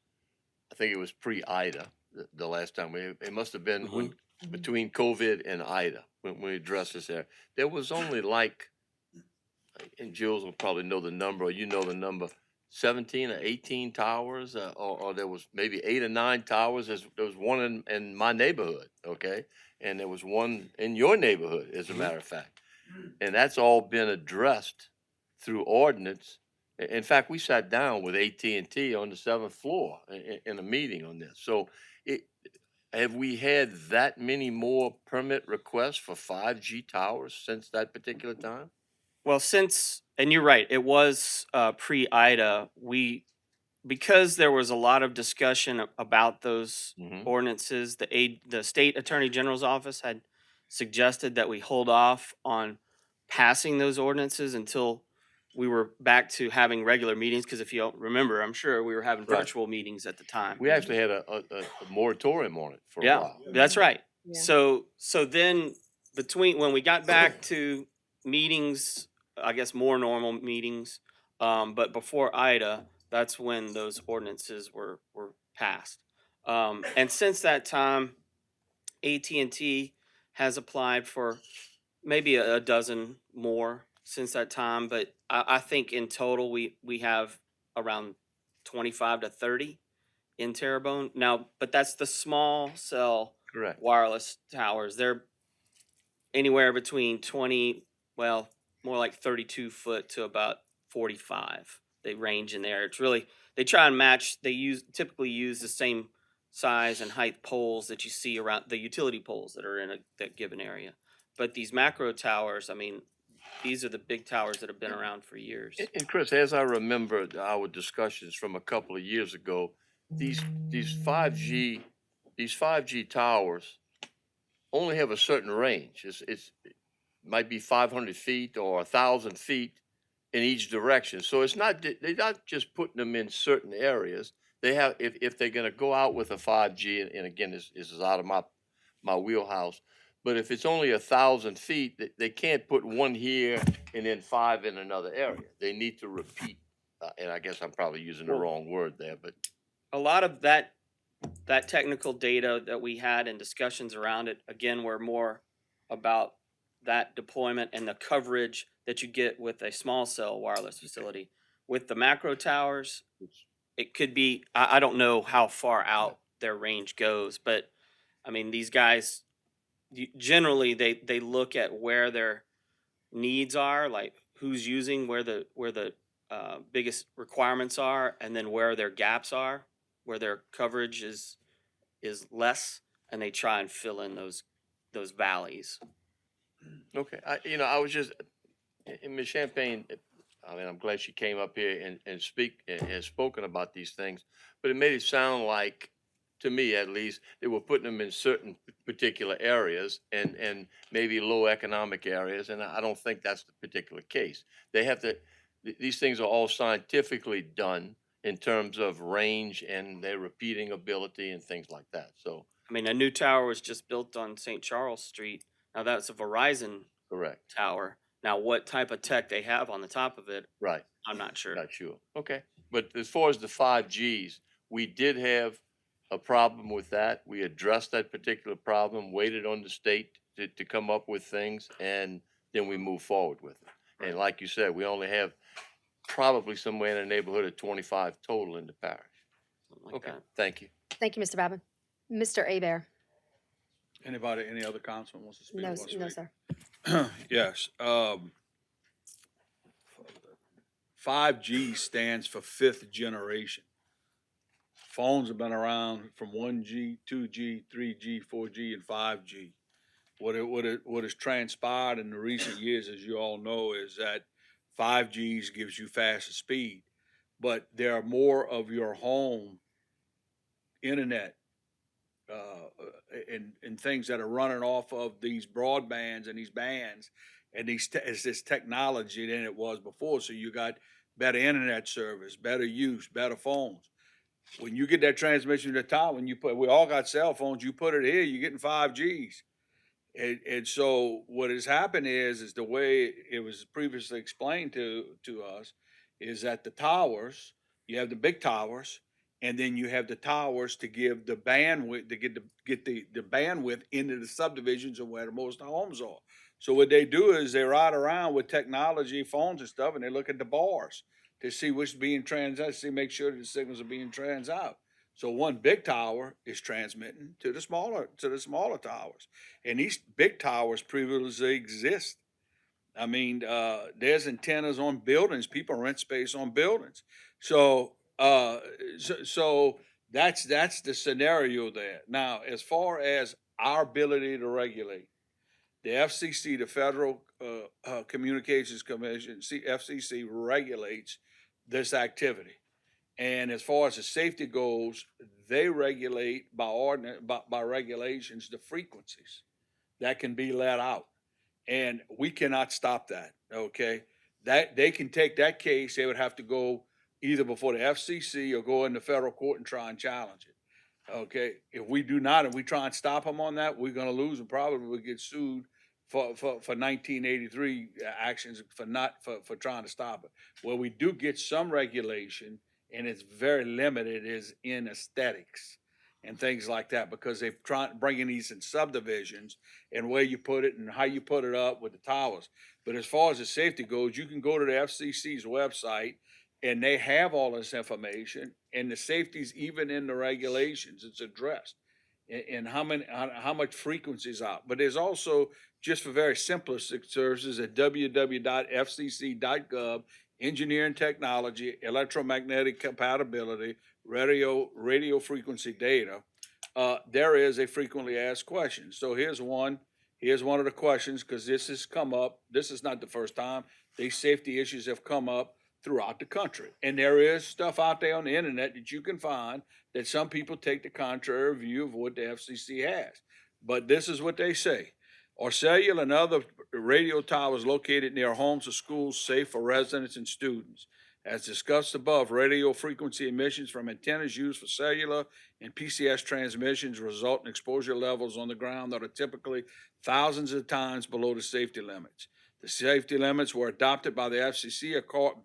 I think it was pre-Ida the last time. It must have been when between COVID and Ida when we addressed this there. There was only like, and Jules will probably know the number, or you know the number, 17 or 18 towers, or there was maybe 8 or 9 towers. There was one in my neighborhood, okay? And there was one in your neighborhood, as a matter of fact. And that's all been addressed through ordinance. In fact, we sat down with AT&T on the 7th floor in a meeting on this. So have we had that many more permit requests for 5G towers since that particular time? Well, and you're right, it was pre-Ida. Because there was a lot of discussion about those ordinances, the state attorney general's office had suggested that we hold off on passing those ordinances until we were back to having regular meetings. Because if you don't remember, I'm sure we were having Right. virtual meetings at the time. We actually had a moratorium on it for a Yeah, while. that's right. Yeah. So then between when we got back to meetings, I guess more normal meetings, but before Ida, that's when those ordinances were passed. And since that time, AT&T has applied for maybe a dozen more since that time, but I think in total we have around 25 to 30 in Terrebonne now. But that's the small cell Correct. wireless towers. They're anywhere between 20, well, more like 32 foot to about 45. They range in there. It's really, they try and match, typically use the same size and height poles that you see around the utility poles that are in that given area. But these macro towers, I mean, these are the big towers that have been around for years. And Chris, as I remember our discussions from a couple of years ago, these these 5G these 5G towers only have a certain range. It might be 500 feet or 1,000 feet in each direction. So it's not they're not just putting them in certain areas. They have if they're going to go out with a 5G, and again, this is out of my wheelhouse. But if it's only 1,000 feet, they can't put one here and then 5 in another area. They need to repeat. And I guess I'm probably using the Well- wrong word there, but A lot of that technical data that we had and discussions around it, again, were more about that deployment and the coverage that you get with a small cell wireless facility. With the macro towers, it could be, I don't know how far out their range goes, but I mean, these guys, generally they look at where their needs are, like who's using, where the biggest requirements are, and then where their gaps are, where their coverage is less, and they try and fill in those valleys. okay. I was just in Ms. Champagne. I mean, I'm glad she came up here and has spoken about these things, but it made it sound like, to me at least, they were putting them in certain particular areas and maybe low economic areas, and I don't think that's the particular case. They have to. These things are all scientifically done in terms of range and their repeating ability and things like that. So I mean, a new tower was just built on St. Charles Street. Now that's a Verizon correct, tower. Now what type of tech they have on the top of it, right? I'm not sure. Not sure. Okay. But as far as the 5Gs, we did have a problem with that. We addressed that particular problem, waited on the state to come up with things, and then we moved forward with it. And like you said, we only have probably somewhere in the neighborhood of 25 total in the parish. Something like Okay, that. thank you. Thank you, Mr. Babin. Mr. Abear? Anybody, any other councilman wants to speak? No, wants to no, speak? sir. Yes, 5G stands for fifth generation. Phones have been around from 1G, 2G, 3G, 4G, and 5G. What has transpired in the recent years, as you all know, is that 5Gs gives you faster speed, but there are more of your home internet and things that are running off of these broadbands and these bands and this technology than it was before. So you got better internet service, better use, better phones. When you get that transmission to the tower, we all got cell phones, you put it here, you're getting 5Gs. And so what has happened is the way it was previously explained to us is that the towers, you have the big towers, and then you have the towers to give the bandwidth to get the bandwidth into the subdivisions of where the most homes are. So what they do is they ride around with technology, phones and stuff, and they look at the bars to see which is being transmitted, see make sure that the signals are being trans out. So one big tower is transmitting to the smaller towers, and these big towers previously exist. I mean, there's antennas on buildings. People rent space on buildings. So that's the scenario there. Now, as far as our ability to regulate, the FCC, the Federal Communications Commission, FCC regulates this activity. And as far as the safety goes, they regulate by regulations the frequencies that can be let out, and we cannot stop that. Okay, that they can take that case. They would have to go either before the FCC or go into federal court and try and challenge it. Okay, if we do not, and we try and stop them on that, we're going to lose and probably will get sued for 1983 actions for trying to stop it. Well, we do get some regulation, and it's very limited, is in aesthetics. and things like that, because they've tried bringing these in subdivisions and where you put it and how you put it up with the towers. But as far as the safety goes, you can go to the FCC's website and they have all this information, and the safety's even in the regulations, it's addressed. And how much frequencies out. But there's also, just for very simplistic services, at www.fcc.gov, engineering technology, electromagnetic compatibility, radio frequency data. There is a frequently asked question. So here's one of the questions, because this has come up. This is not the first time. These safety issues have come up throughout the country. And there is stuff out there on the internet that you can find that some people take the contrary view of what the FCC has. But this is what they say. Are cellular and other radio towers located near homes or schools safe for residents and students? As discussed above, radio frequency emissions from antennas used for cellular and PCS transmissions result in exposure levels on the ground that are typically thousands of times below the safety limits. The safety limits were adopted by the FCC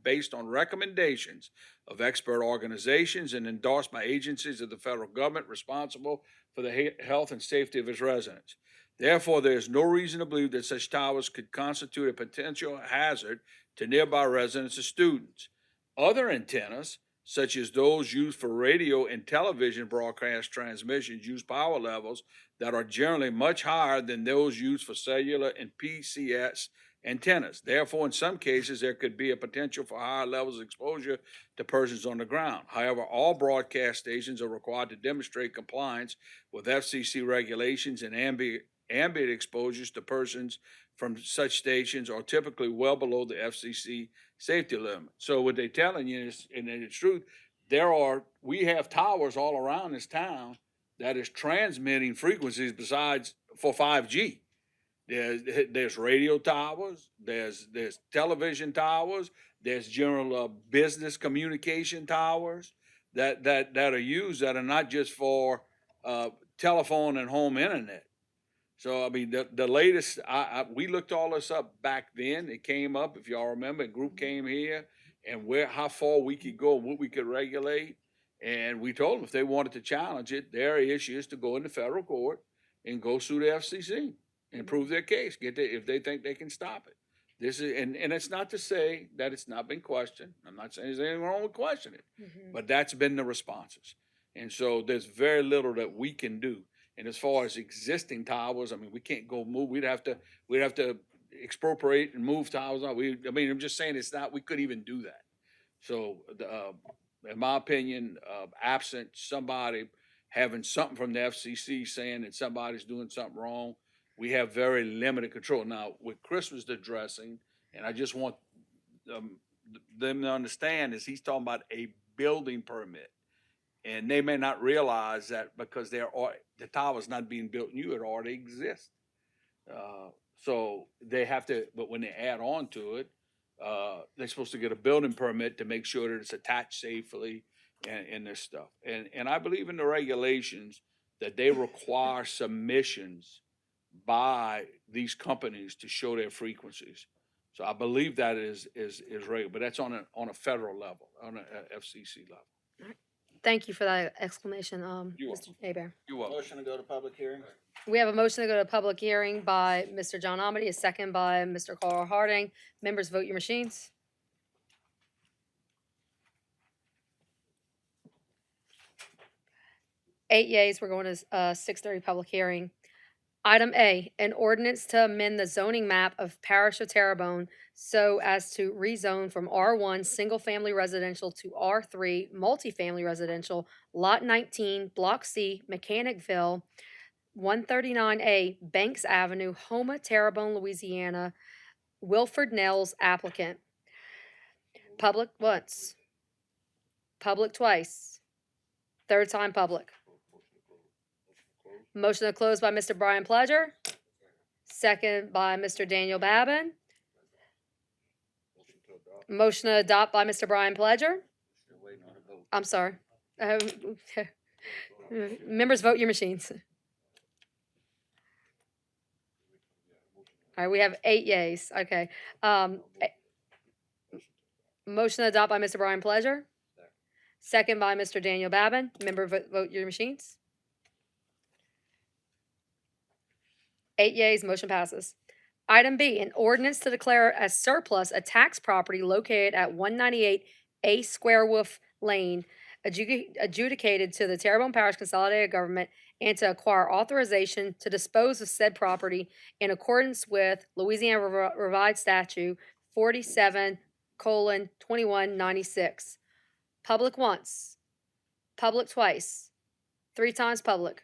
based on recommendations of expert organizations and endorsed by agencies of the federal government responsible for the health and safety of its residents. Therefore, there is no reason to believe that such towers could constitute a potential hazard to nearby residents or students. Other antennas, such as those used for radio and television broadcast transmissions, use power levels that are generally much higher than those used for cellular and PCS antennas. Therefore, in some cases, there could be a potential for higher levels of exposure to persons on the ground. However, all broadcast stations are required to demonstrate compliance with FCC regulations, and ambient exposures to persons from such stations are typically well below the FCC safety limit. So what they're telling you is, and it's true, we have towers all around this town that is transmitting frequencies besides for 5G. There's radio towers, there's television towers, there's general business communication towers that are used, that are not just for telephone and home internet. So I mean, the latest, we looked all this up back then. It came up, if y'all remember, a group came here and how far we could go, what we could regulate, and we told them if they wanted to challenge it, their issue is to go into federal court and go sue the FCC and prove their case, if they think they can stop it. This is, and it's not to say that it's not been questioned. I'm not saying there's anything wrong with questioning it, but that's been the responses. And so there's very little that we can do. And as far as existing towers, I mean, we can't go move. We'd have to expropriate and move towers. I'm just saying we couldn't even do that. So, in my opinion, absent somebody having something from the FCC saying that somebody's doing something wrong, we have very limited control. Now, with Chris was addressing, and I just want them to understand, is he's talking about a building permit. And they may not realize that because the tower's not being built new, it already exists. So they have to, but when they add on to it, they're supposed to get a building permit to make sure that it's attached safely and this stuff. And I believe in the regulations that they require submissions by these companies to show their frequencies. So I believe that is regular, but that's on a federal level, on a FCC level. Thank you for that explanation, You're Mr. Abear. You're welcome. Motion to go to public hearing? We have a motion to go to public hearing by Mr. John Amity, a second by Mr. Carl Harding. Members, vote your machines. Eight yeas, we're going to 6:30 public hearing. Item A, an ordinance to amend the zoning map of Parish of Terrebonne so as to rezone from R1 Single Family Residential to R3 Multifamily Residential, Lot 19, Block C, Mechanicville, 139A, Banks Avenue, Homa, Terrebonne, Louisiana. Wilford Nels, applicant. Public once. Public twice. Third time public. Motion to close by Mr. Brian Pledger. Second by Mr. Daniel Babin. Motion to adopt by Mr. Brian Pledger. I'm sorry. Members, vote your machines. All right, we have 8 yeas. Okay. Motion to adopt by Mr. Brian Pledger. Second by Mr. Daniel Babin. Member, vote your machines. 8 yeas, motion passes. Item B, an ordinance to declare as surplus a tax property located at 198 A Square Wolf Lane, adjudicated to the Terrebonne Parish Consolidated Government, and to acquire authorization to dispose of said property in accordance with Louisiana Revised Statute 47:2196. Public once, public twice, 3 times public.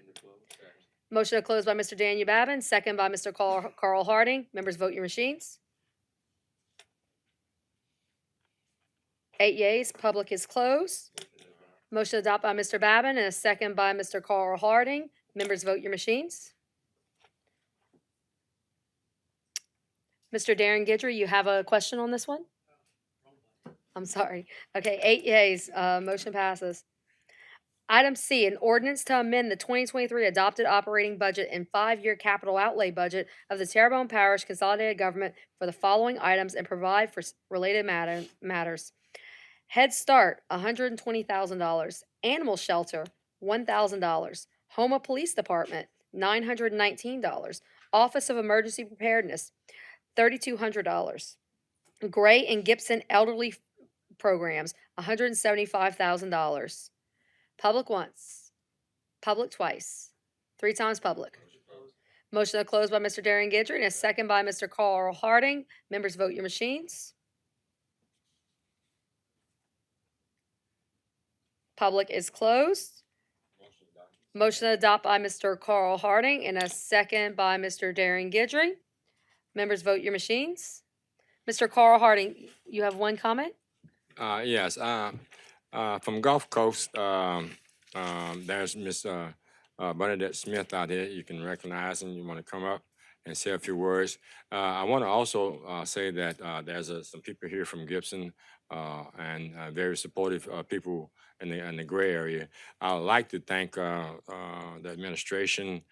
Motion to close by Mr. Daniel Babin, second by Mr. Carl Harding. Members, vote your machines. 8 yeas, public is closed. Motion to adopt by Mr. Babin and a second by Mr. Carl Harding. Members, vote your machines. Mr. Darren Gidry, you have a question on this one? I'm sorry. Okay, 8 yeas, motion passes. Item C, an ordinance to amend the 2023 adopted operating budget and 5-year capital outlay budget of the Terrebonne Parish Consolidated Government for the following items and provide for related matters. Head Start, $120,000. Animal Shelter, $1,000. Homa Police Department, $919. Office of Emergency Preparedness, $3,200. Gray and Gibson Elderly Programs, $175,000. Public once, public twice, 3 times public. Motion to close by Mr. Darren Gidry and a second by Mr. Carl Harding. Members, vote your machines. Public is closed. Motion to adopt by Mr. Carl Harding and a second by Mr. Darren Gidry. Members, vote your machines. Mr. Carl Harding, you have one comment? Yes, from Gulf Coast, there's Miss Bernadette Smith out here. You can recognize and you want to come up and say a few words. I want to also say that there's some people here from Gibson and very supportive people in the gray area. I would like to thank the administration,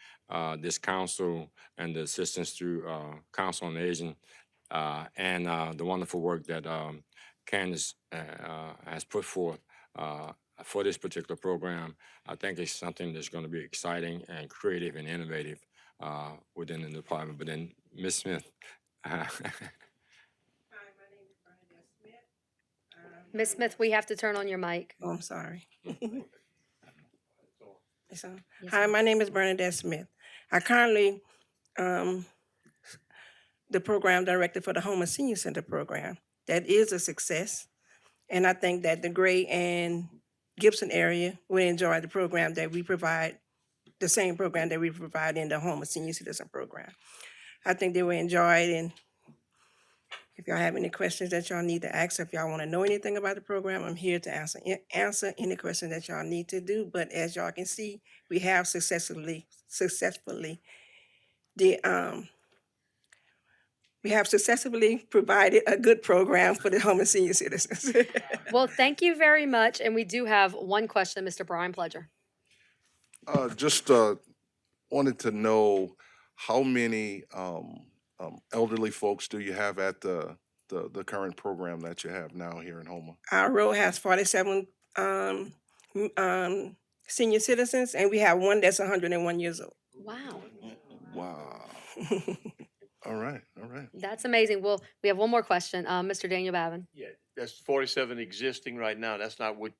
this council, and the assistance through Council on Aging, and the wonderful work that Candace has put forth for this particular program. I think it's something that's going to be exciting and creative and innovative within the department. But then, Ms. Smith. Ms. Smith, we have to turn on your mic. Oh, I'm sorry. It's on. Yes, Hi, ma'am. my name is Bernadette Smith. I currently the program director for the Homa Senior Center program. That is a success. And I think that the Gray and Gibson area will enjoy the program that we provide, the same program that we provide in the Homa Senior Citizen program. I think they will enjoy it. And if y'all have any questions that y'all need to ask, if y'all want to know anything about the program, I'm here to answer any questions that y'all need to do. But as y'all can see, we have successfully provided a good program for the Homa Senior Citizens. Well, thank you very much. And we do have one question, Mr. Brian Pledger. Just wanted to know how many elderly folks do you have at the current program that you have now here in Homa? Our row has 47 senior citizens, and we have one that's 101 years old. Wow. Wow. All right. That's amazing. Well, we have one more question. Mr. Daniel Babin. Yeah, that's 47 existing right now. That's not what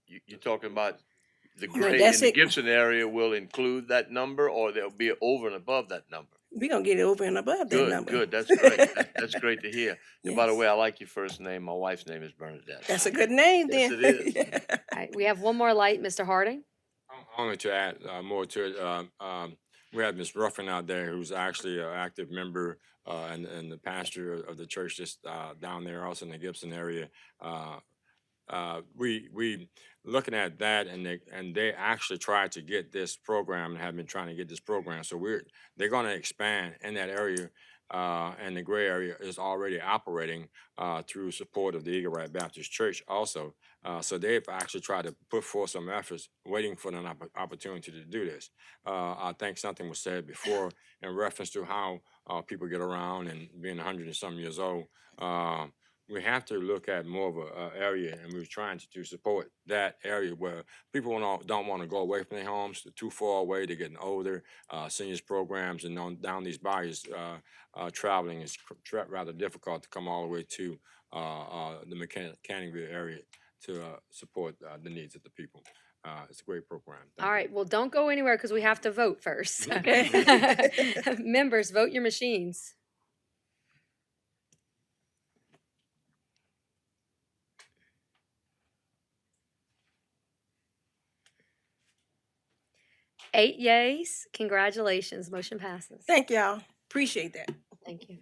you're talking about. The No, Gray and that's the it. Gibson area will include that number, or they'll be over and above that number. We're going to get it over and above that Good, number. good. That's great. That's great to hear. And by the Yes. way, I like your first name. My wife's name is Bernadette. That's a good name Yes, then. it is. All right, we have one more light, Mr. Harding. Only to add more to it, we have Ms. Ruffin out there, who's actually an active member and the pastor of the church just down there, also in the Gibson area. We looking at that, and they actually tried to get this program and have been trying to get this program. So they're going to expand in that area, and the gray area is already operating through support of the Eagle Right Baptist Church also. So they've actually tried to put forth some efforts, waiting for an opportunity to do this. I think something was said before in reference to how people get around and being 100 and some years old. we have to look at more of a area, and we're trying to support that area where people don't want to go away from their homes. They're too far away. They're getting older. Seniors programs and down these bayous, traveling is rather difficult to come all the way to the Mechanicsville area to support the needs of the people. It's a great program. Thank All you. right, well, don't go anywhere because we have to vote first. Okay. Members, vote your machines. Eight yays. Congratulations. Motion passes. Thank y'all. Appreciate that. Thank you.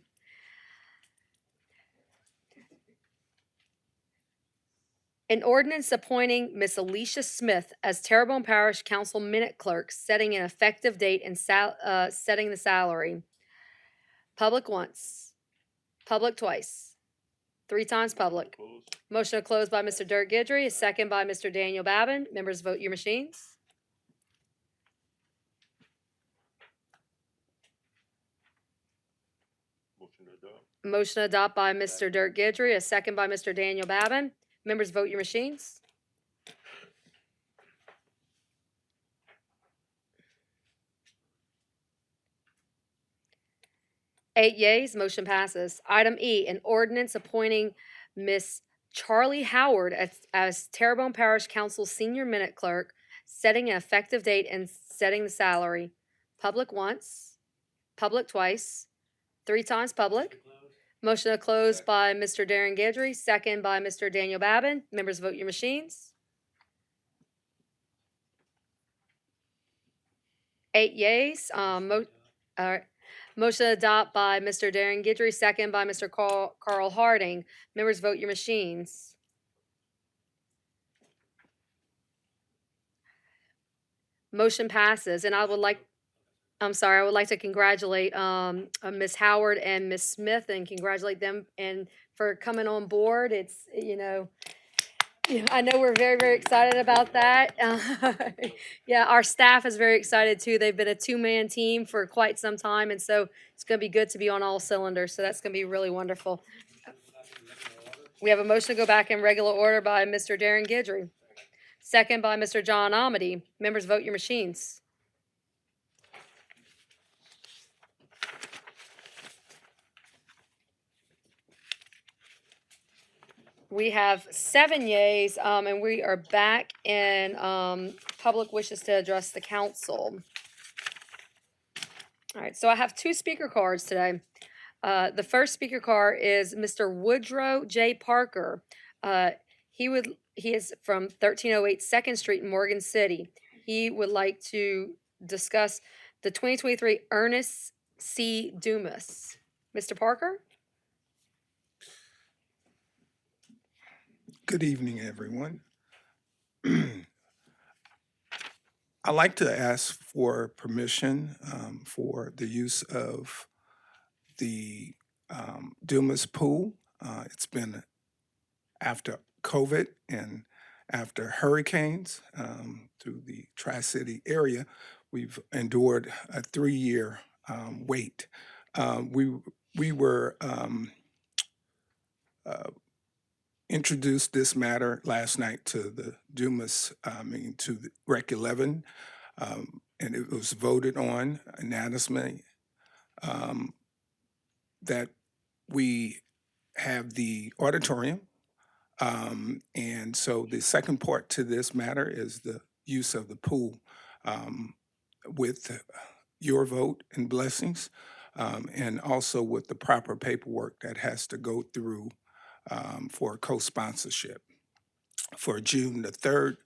An ordinance appointing Miss Alicia Smith as Terrebonne Parish Council Minute Clerk, setting an effective date and setting the salary. Public once, public twice, 3 times public. Motion to close by Mr. Dirk Gidry, a second by Mr. Daniel Babin. Members, vote your machines. Motion to adopt by Mr. Dirk Gidry, a second by Mr. Daniel Babin. Members, vote your machines. Eight yeas, motion passes. Item E, an ordinance appointing Miss Charlie Howard as Terrebonne Parish Council Senior Minute Clerk, setting an effective date and setting the salary. Public once, public twice, 3 times public. Motion to close by Mr. Darren Guidry, second by Mr. Daniel Babin. Members, vote your machines. 8 yeas. All right. Motion to adopt by Mr. Darren Guidry, second by Mr. Carl Harding. Members, vote your machines. Motion passes, and I would like to congratulate Ms. Howard and Ms. Smith and congratulate them and for coming on board. It's, I know we're very, very excited about that. Yeah, our staff is very excited too. They've been a 2-man team for quite some time, and so it's going to be good to be on all cylinders. So that's going to be really wonderful. We have a motion to go back in regular order by Mr. Darren Guidry, second by Mr. John Amity. Members, vote your machines. We have 7 yays, and we are back in public wishes to address the council. All right, so I have 2 speaker cards today. The first speaker card is Mr. Woodrow J. Parker. He is from 1308 2nd Street in Morgan City. He would like to discuss the 2023 Ernest C. Dumas. Mr. Parker? Good evening, everyone. I'd like to ask for permission for the use of the Dumas Pool. It's been after COVID and after hurricanes through the Tri-City area, we've endured a 3-year wait. We were introduced this matter last night to the Dumas, to the Rec 11, and it was voted on unanimously that we have the auditorium. And so the second part to this matter is the use of the pool with your vote and blessings, and also with the proper paperwork that has to go through for co-sponsorship. For June the 3rd,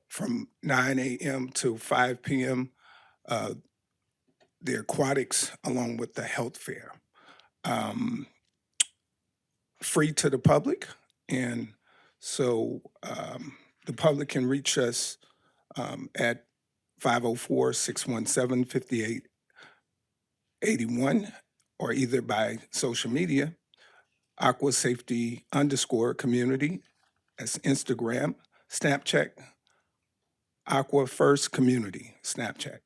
from 9 a.m. to 5 p.m., the aquatics along with the health fair. Free to the public, and so the public can reach us at 504-617-5881 or either by social media, Aqua Safety _community, that's Instagram, Snapchat, Aqua First Community, Snapchat,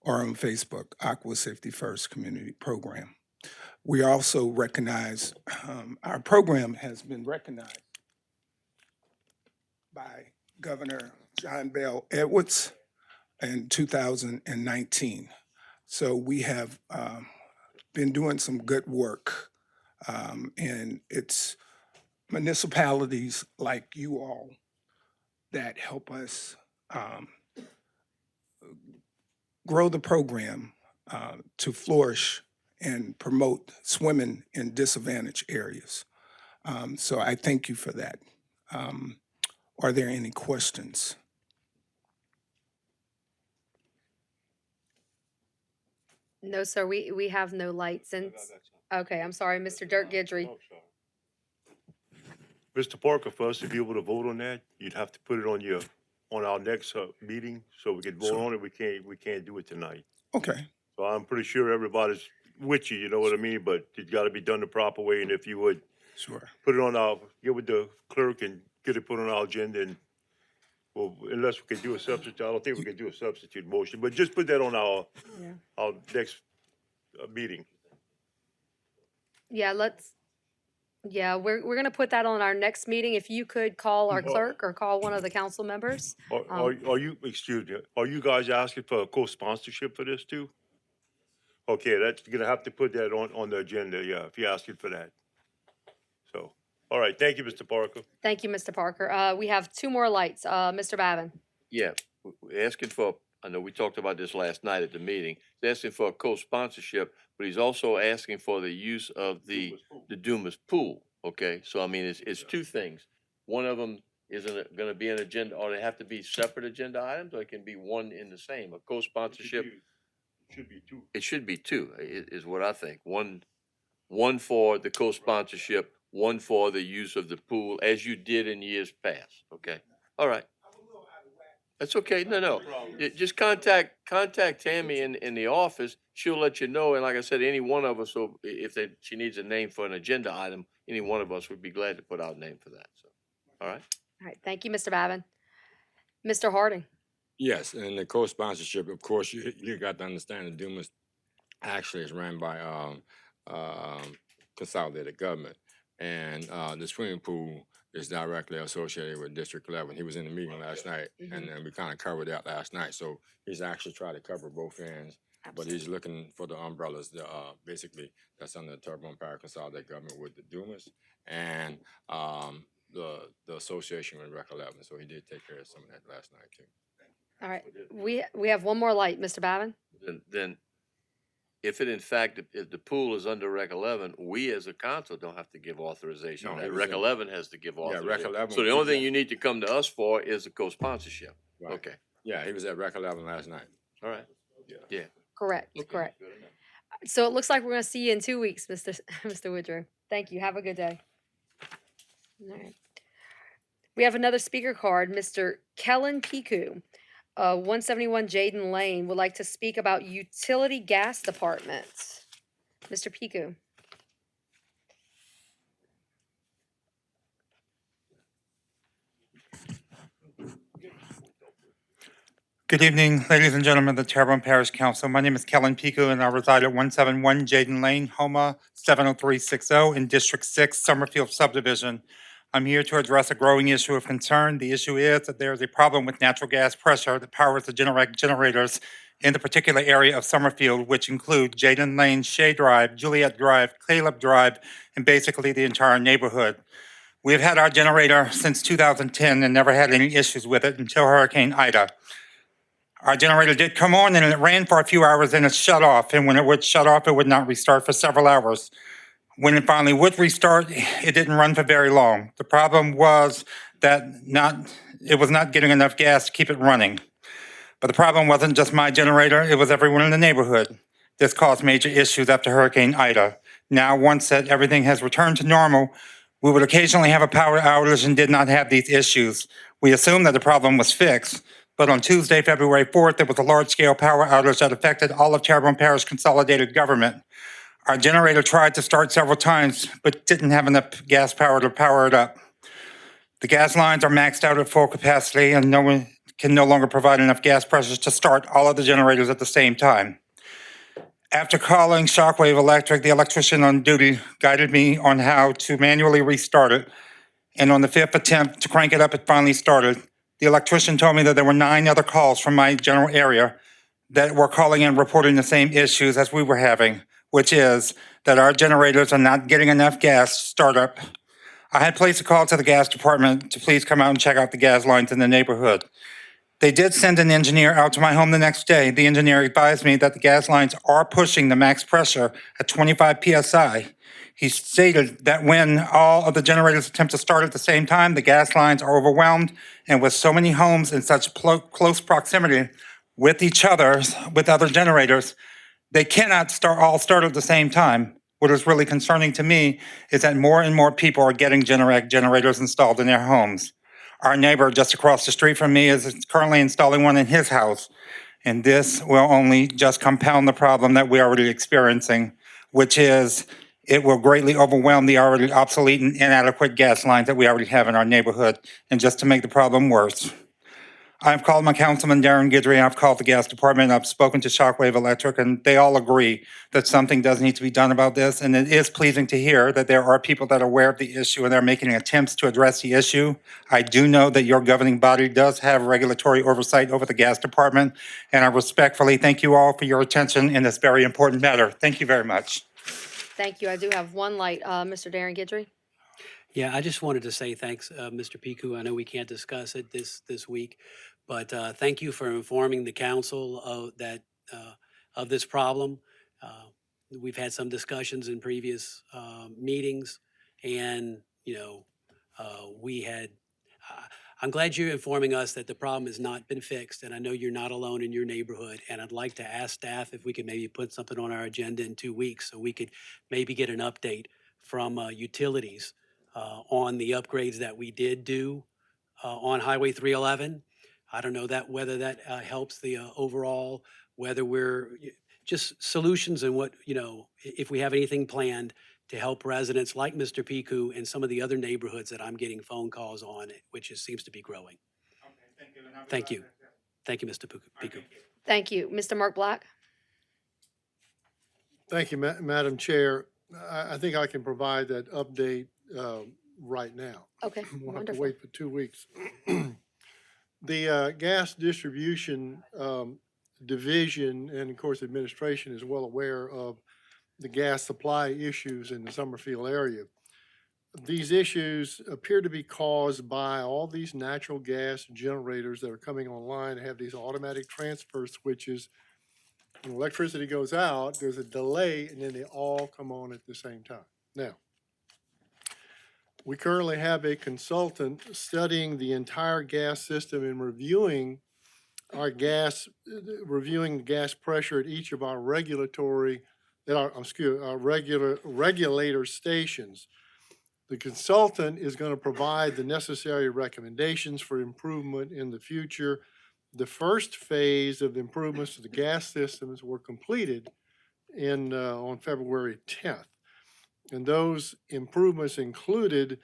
or on Facebook, Aqua Safety First Community Program. We also recognize, our program has been recognized by Governor John Bell Edwards in 2019. So we have been doing some good work. And it's municipalities like you all that help us grow the program to flourish and promote swimming in disadvantaged areas. So I thank you for that. Are there any questions? No, sir, we have no light since, okay, I'm sorry, Mr. Dirk Gidry. Mr. Parker, for us to be able to vote on that, you'd have to put it on our next meeting so we can vote Sure. on it. We can't do it tonight. Okay, So I'm pretty sure everybody's with you, you know what I mean? But it's gotta be done the proper way, and if you would sure. put it on get with the clerk and get it put on our agenda, and, well, unless we can do a substitute, I don't think we can do a substitute motion, but just put that on Yeah. our next meeting. Yeah, we're gonna put that on our next meeting. If you could call our clerk or call one of the council members. Are you, excuse me, are you guys asking for a co-sponsorship for this too? Okay, that's, you're gonna have to put that on the agenda, yeah, if you're asking for that. So, all right, thank you, Mr. Parker. Thank you, Mr. Parker. We have two more lights. Mr. Babin. Yeah, we're asking for, I know we talked about this last night at the meeting, he's asking for a co-sponsorship, but he's also asking for the use of the Dumas pool, okay? So I mean, it's two things. One of them isn't gonna be an agenda, or they have to be separate agenda items, or it can be one in the same, a co-sponsorship. Should be two. It should be two, is what I think. One for the co-sponsorship, one for the use of the pool, as you did in years past, okay? All right. That's okay, no. Just contact Tammy in the office, she'll let you know, and like I said, any one of us, so if she needs a name for an agenda item, any one of us would be glad to put out a name for that, so, all right? All right, thank you, Mr. Babin. Mr. Harding. Yes, and the co-sponsorship, of course, you got to understand that Dumas actually is ran by consolidated government, and the swimming pool is directly associated with District 11. He was in the meeting last night, and then we kind of covered that last night. So he's actually tried to cover both ends, but he's looking for the umbrellas. Basically, that's under the Terrebonne Parish consolidated government with the Dumas and the association with Rec 11. So he did take care of some of that last night too. All right, we have one more light, Mr. Babin. Then, if it in fact, if the pool is under Rec 11, we as a council don't have to give authorization. No, That it was Rec in- 11 has to give Yeah, Rec authorization. 11 So the will only keep thing that. you need to come to us for is a co-sponsorship. Right. Okay, Yeah, he was at Rec 11 last night. all right. Yeah. Correct, Okay, correct. good enough. So it looks like we're gonna see you in 2 weeks, Mr. Woodrow. Thank you. Have a good day. All right. We have another speaker card, Mr. Kellen Piku, 171 Jaden Lane, would like to speak about utility gas department. Mr. Piku. Good evening, ladies and gentlemen of the Terrebonne Parish Council. My name is Kellen Piku, and I reside at 171 Jaden Lane, Homa 70360 in District 6, Summerfield Subdivision. I'm here to address a growing issue of concern. The issue is that there is a problem with natural gas pressure that powers the generators in the particular area of Summerfield, which include Jaden Lane, Shea Drive, Juliet Drive, Caleb Drive, and basically the entire neighborhood. We have had our generator since 2010 and never had any issues with it until Hurricane Ida. Our generator did come on and it ran for a few hours and it shut off. And when it would shut off, it would not restart for several hours. When it finally would restart, it didn't run for very long. The problem was that it was not getting enough gas to keep it running. But the problem wasn't just my generator, it was everyone in the neighborhood. This caused major issues after Hurricane Ida. Now, once that everything has returned to normal, we would occasionally have a power outage and did not have these issues. We assumed that the problem was fixed. But on Tuesday, February 4th, there was a large-scale power outage that affected all of Terrebonne Parish consolidated government. Our generator tried to start several times, but didn't have enough gas power to power it up. The gas lines are maxed out at full capacity, and no one can no longer provide enough gas pressures to start all of the generators at the same time. After calling Shockwave Electric, the electrician on duty guided me on how to manually restart it. And on the fifth attempt to crank it up, it finally started. The electrician told me that there were 9 other calls from my general area that were calling in reporting the same issues as we were having, which is that our generators are not getting enough gas startup. I had placed a call to the gas department to please come out and check out the gas lines in the neighborhood. They did send an engineer out to my home the next day. The engineer advised me that the gas lines are pushing the max pressure at 25 psi. He stated that when all of the generators attempt to start at the same time, the gas lines are overwhelmed, and with so many homes in such close proximity with each other, with other generators, they cannot all start at the same time. What is really concerning to me is that more and more people are getting Generac generators installed in their homes. Our neighbor just across the street from me is currently installing one in his house, and this will only just compound the problem that we're already experiencing, which is it will greatly overwhelm the already obsolete and inadequate gas lines that we already have in our neighborhood, and just to make the problem worse. I've called my councilman, Darren Guidry, I've called the gas department, I've spoken to Shockwave Electric, and they all agree that something does need to be done about this. And it is pleasing to hear that there are people that are aware of the issue and they're making attempts to address the issue. I do know that your governing body does have regulatory oversight over the gas department, and I respectfully thank you all for your attention in this very important matter. Thank you very much. Thank you. I do have one light. Mr. Darren Guidry? Yeah, I just wanted to say thanks, Mr. Piku. I know we can't discuss it this week, but thank you for informing the council of this problem. We've had some discussions in previous meetings, and we had. I'm glad you're informing us that the problem has not been fixed, and I know you're not alone in your neighborhood. And I'd like to ask staff if we could maybe put something on our agenda in 2 weeks so we could maybe get an update from utilities on the upgrades that we did do on Highway 311. I don't know whether that helps the overall, whether we're just solutions and what, if we have anything planned to help residents like Mr. Piku and some of the other neighborhoods that I'm getting phone calls on, which seems to be growing. Thank you. Thank you, Mr. Piku. Thank you. Mr. Mark Black? Thank you, Madam Chair. I think I can provide that update right now. Okay, We'll have to wonderful. wait for 2 weeks. The gas distribution division and of course administration is well aware of the gas supply issues in the Summerfield area. These issues appear to be caused by all these natural gas generators that are coming online, have these automatic transfer switches. When electricity goes out, there's a delay, and then they all come on at the same time. Now, we currently have a consultant studying the entire gas system and reviewing our reviewing the gas pressure at each of our regulator stations. The consultant is going to provide the necessary recommendations for improvement in the future. The first phase of the improvements to the gas systems were completed on February 10th. And those improvements included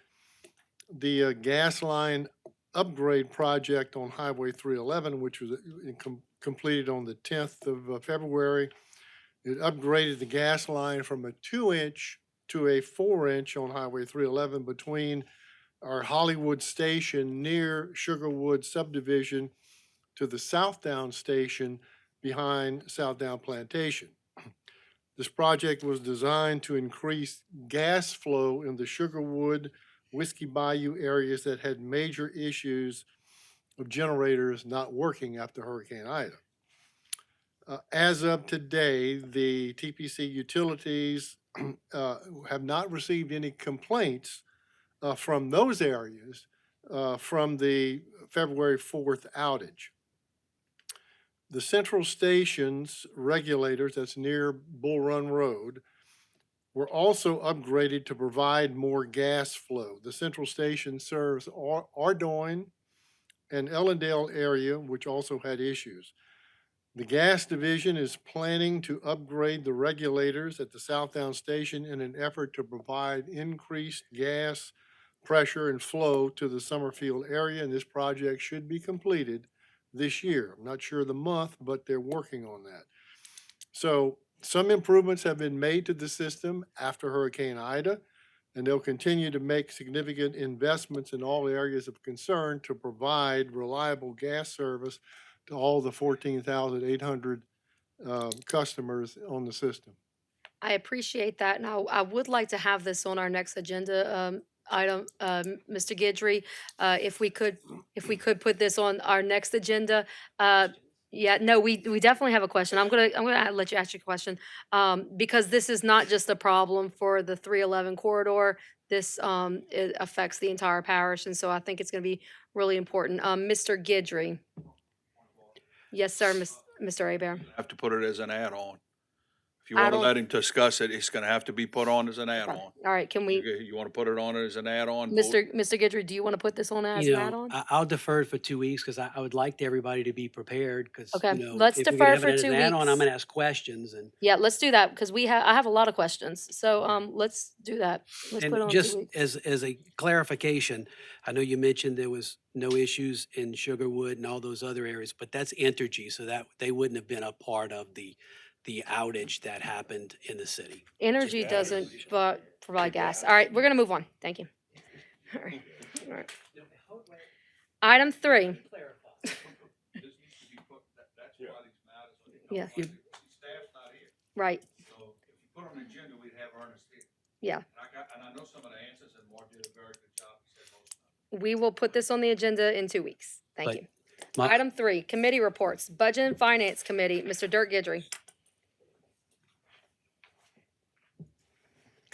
the gas line upgrade project on Highway 311, which was completed on the 10th of February. It upgraded the gas line from a 2-inch to a 4-inch on Highway 311 between our Hollywood station near Sugarwood subdivision to the Southdown station behind Southdown Plantation. This project was designed to increase gas flow in the Sugarwood, Whiskey Bayou areas that had major issues of generators not working after Hurricane Ida. As of today, the TPC utilities have not received any complaints from those areas from the February 4th outage. The Central Station's regulators, that's near Bull Run Road, were also upgraded to provide more gas flow. The Central Station serves Ardoyne and Ellendale area, which also had issues. The gas division is planning to upgrade the regulators at the Southdown Station in an effort to provide increased gas pressure and flow to the Summerfield area, and this project should be completed this year. I'm not sure the month, but they're working on that. So Some improvements have been made to the system after Hurricane Ida, and they'll continue to make significant investments in all areas of concern to provide reliable gas service to all the 14,800 customers on the system. I appreciate that, and I would like to have this on our next agenda item, Mr. Guidry, if we could put this on our next agenda. Yeah, no, we definitely have a question. I'm gonna let you ask your question, because this is not just a problem for the 311 corridor. This it affects the entire parish, and so I think it's gonna be really important. Mr. Guidry. Yes, sir, Mr. Abear. Have to put it as an add-on. If you want to Add-on. let him discuss it, it's going to have to be put on as an add-on. All right, can we, You want to put it on as an add-on? vote? Mr. Guidry, do you want to put this on as You an know, add-on? I'll defer it for 2 weeks because I would like everybody to be prepared because, Okay, you know, let's if we defer could have for it as 2 an add-on, I'm weeks. gonna ask questions and. Yeah, let's do that because I have a lot of questions. So let's do that. Let's put it And on just 2 weeks. as a clarification, I know you mentioned there was no issues in Sugarwood and all those other areas, but that's Entergy, so that they wouldn't have been a part of the outage that happened in the city. Energy doesn't provide gas. All right, we're gonna move on. Thank you. All right. All right. Item 3. Yeah. Right. So if you put on the agenda, we'd have Ernest here. Yeah. And I know some of the answers, and Mark did a very good job. He said most of them. We will put this on the agenda in 2 weeks. Thank But you. my- Item 3, committee reports. Budget and Finance Committee, Mr. Dirk Guidry.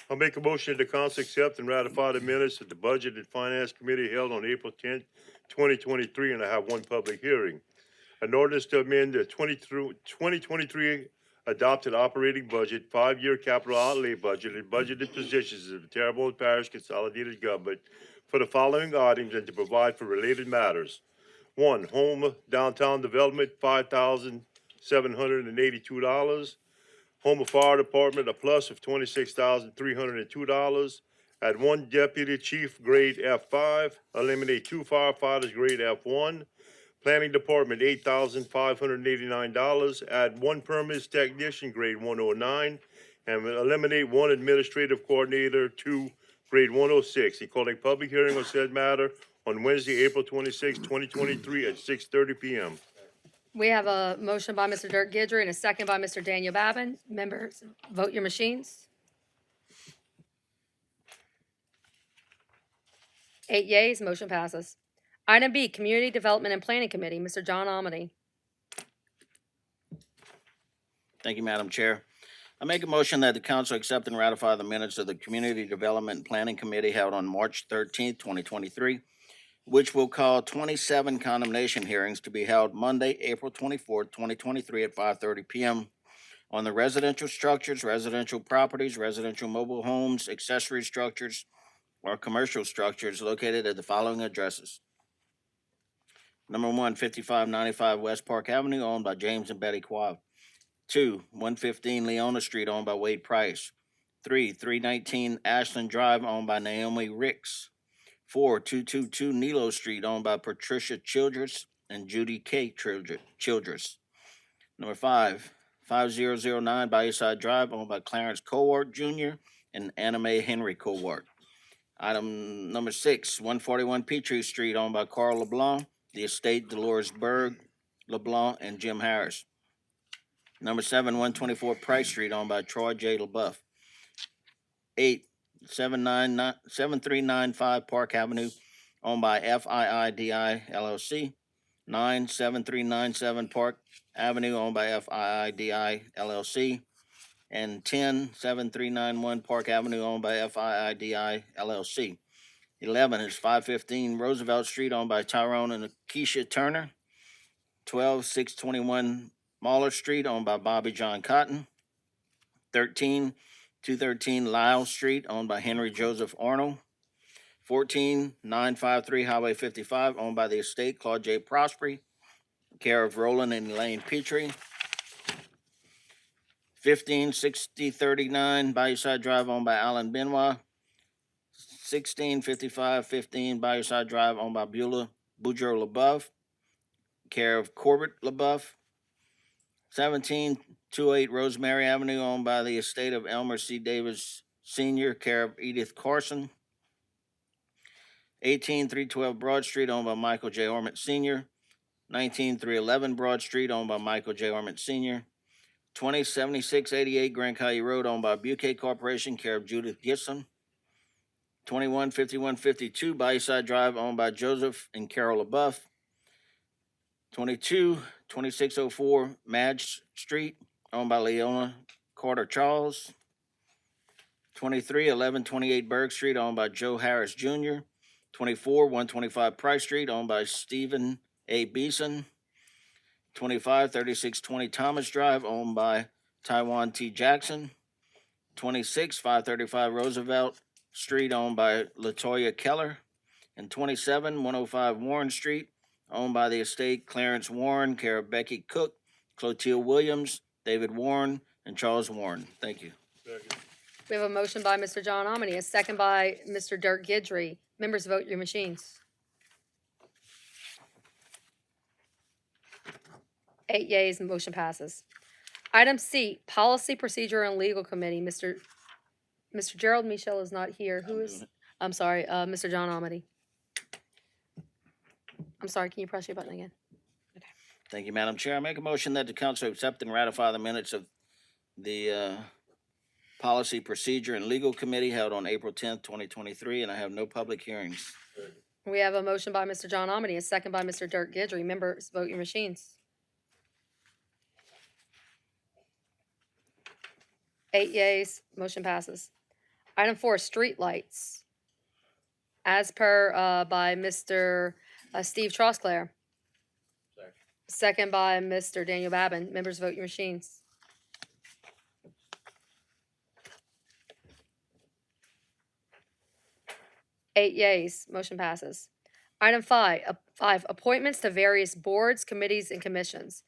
I'll make a motion that the council accept and ratify the minutes of the Budget and Finance Committee held on April 10th, 2023, and I have one public hearing. An ordinance to amend the 2023 adopted operating budget, 5-year capital outlay budget, and budgeted positions of the Terrebonne Parish Consolidated Government for the following items and to provide for related matters. 1, home downtown development, $5,782. Home Fire Department, a plus of $26,302. Add 1 deputy chief, grade F5. Eliminate 2 firefighters, grade F1. Planning Department, $8,589. Add 1 permits technician, grade 109. And eliminate 1 administrative coordinator, 2, grade 106. And calling public hearing on said matter on Wednesday, April 26, 2023 at 6:30 PM. We have a motion by Mr. Dirk Guidry and a second by Mr. Daniel Babin. Members, vote your machines. 8 yeas, motion passes. Item B, Community Development and Planning Committee, Mr. John Amity. Thank you, Madam Chair. I make a motion that the council accept and ratify the minutes of the Community Development and Planning Committee held on March 13th, 2023, which will call 27 condemnation hearings to be held Monday, April 24th, 2023 at 5:30 PM on the residential structures, residential properties, residential mobile homes, accessory structures, or commercial structures located at the following addresses. Number 1, 5595 West Park Avenue, owned by James and Betty Quav. 2, 115 Leona Street, owned by Wade Price. 3, 319 Ashland Drive, owned by Naomi Ricks. 4, 222 Nilo Street, owned by Patricia Childress and Judy K. Childress. Number 5, 5009 Bayside Drive, owned by Clarence Cowart Jr. and Anna Mae Henry Cowart. Item number 6, 141 Petrie Street, owned by Carl LeBlanc, the estate Dolores Berg, LeBlanc, and Jim Harris. Number 7, 124 Price Street, owned by Troy J. LeBuff. 8, 7395 Park Avenue, owned by FIIDI LLC. 9, 7397 Park Avenue, owned by FIIDI LLC. And 10, 7391 Park Avenue, owned by FIIDI LLC. 11 is 515 Roosevelt Street, owned by Tyrone and Keisha Turner. 12, 621 Mahler Street, owned by Bobby John Cotton. 13, 213 Lyle Street, owned by Henry Joseph Arnold. 14, 953 Highway 55, owned by the estate Claude J. Prospery, care of Roland and Elaine Petrie. 15, 6039 Bayou Drive, owned by Alan Benoit. 16, 5515 Bayou Drive, owned by Boudreaux LeBeuf, care of Corbett LeBeuf. 17, 208 Rosemary Avenue, owned by the estate of Elmer C. Davis Sr., care of Edith Carson. 18312 Broad Street, owned by Michael J. Ormond Sr. 19311 Broad Street, owned by Michael J. Ormond Sr. 207688 Grand Caillou Road, owned by Buquet Corporation, care of Judith Gibson. 215152 Bayside Drive, owned by Joseph and Carol LaBeouf. 2604 Madge Street, owned by Leona Carter Charles. 231128 Berg Street, owned by Joe Harris Jr. 125 Price Street, owned by Stephen A. Beeson. 3620 Thomas Drive, owned by Taiwan T. Jackson. 535 Roosevelt Street, owned by Latoya Keller. And 105 Warren Street, owned by the estate Clarence Warren, care of Becky Cook, Clotilde Williams, David Warren, and Charles Warren. Thank you. We have a motion by Mr. John Amity, a second by Mr. Dirk Gidry. Members, vote your machines. 8 yeas, motion passes. Item C, Policy, Procedure, and Legal Committee. Mr. Gerald Michel is not here. Who is? I'm sorry, Mr. John Amity. I'm sorry, can you press your button again? Thank you, Madam Chair. I make a motion that the council accept and ratify the minutes of the Policy, Procedure, and Legal Committee held on April 10th, 2023, and I have no public hearings. We have a motion by Mr. John Amity, a second by Mr. Dirk Gidry. Members, vote your machines. 8 yeas, motion passes. Item 4, streetlights. As per by Mr. Steve Trosclair. Second by Mr. Daniel Babin. Members, vote your machines. 8 yeas, motion passes. Item 5, appointments to various boards, committees, and commissions.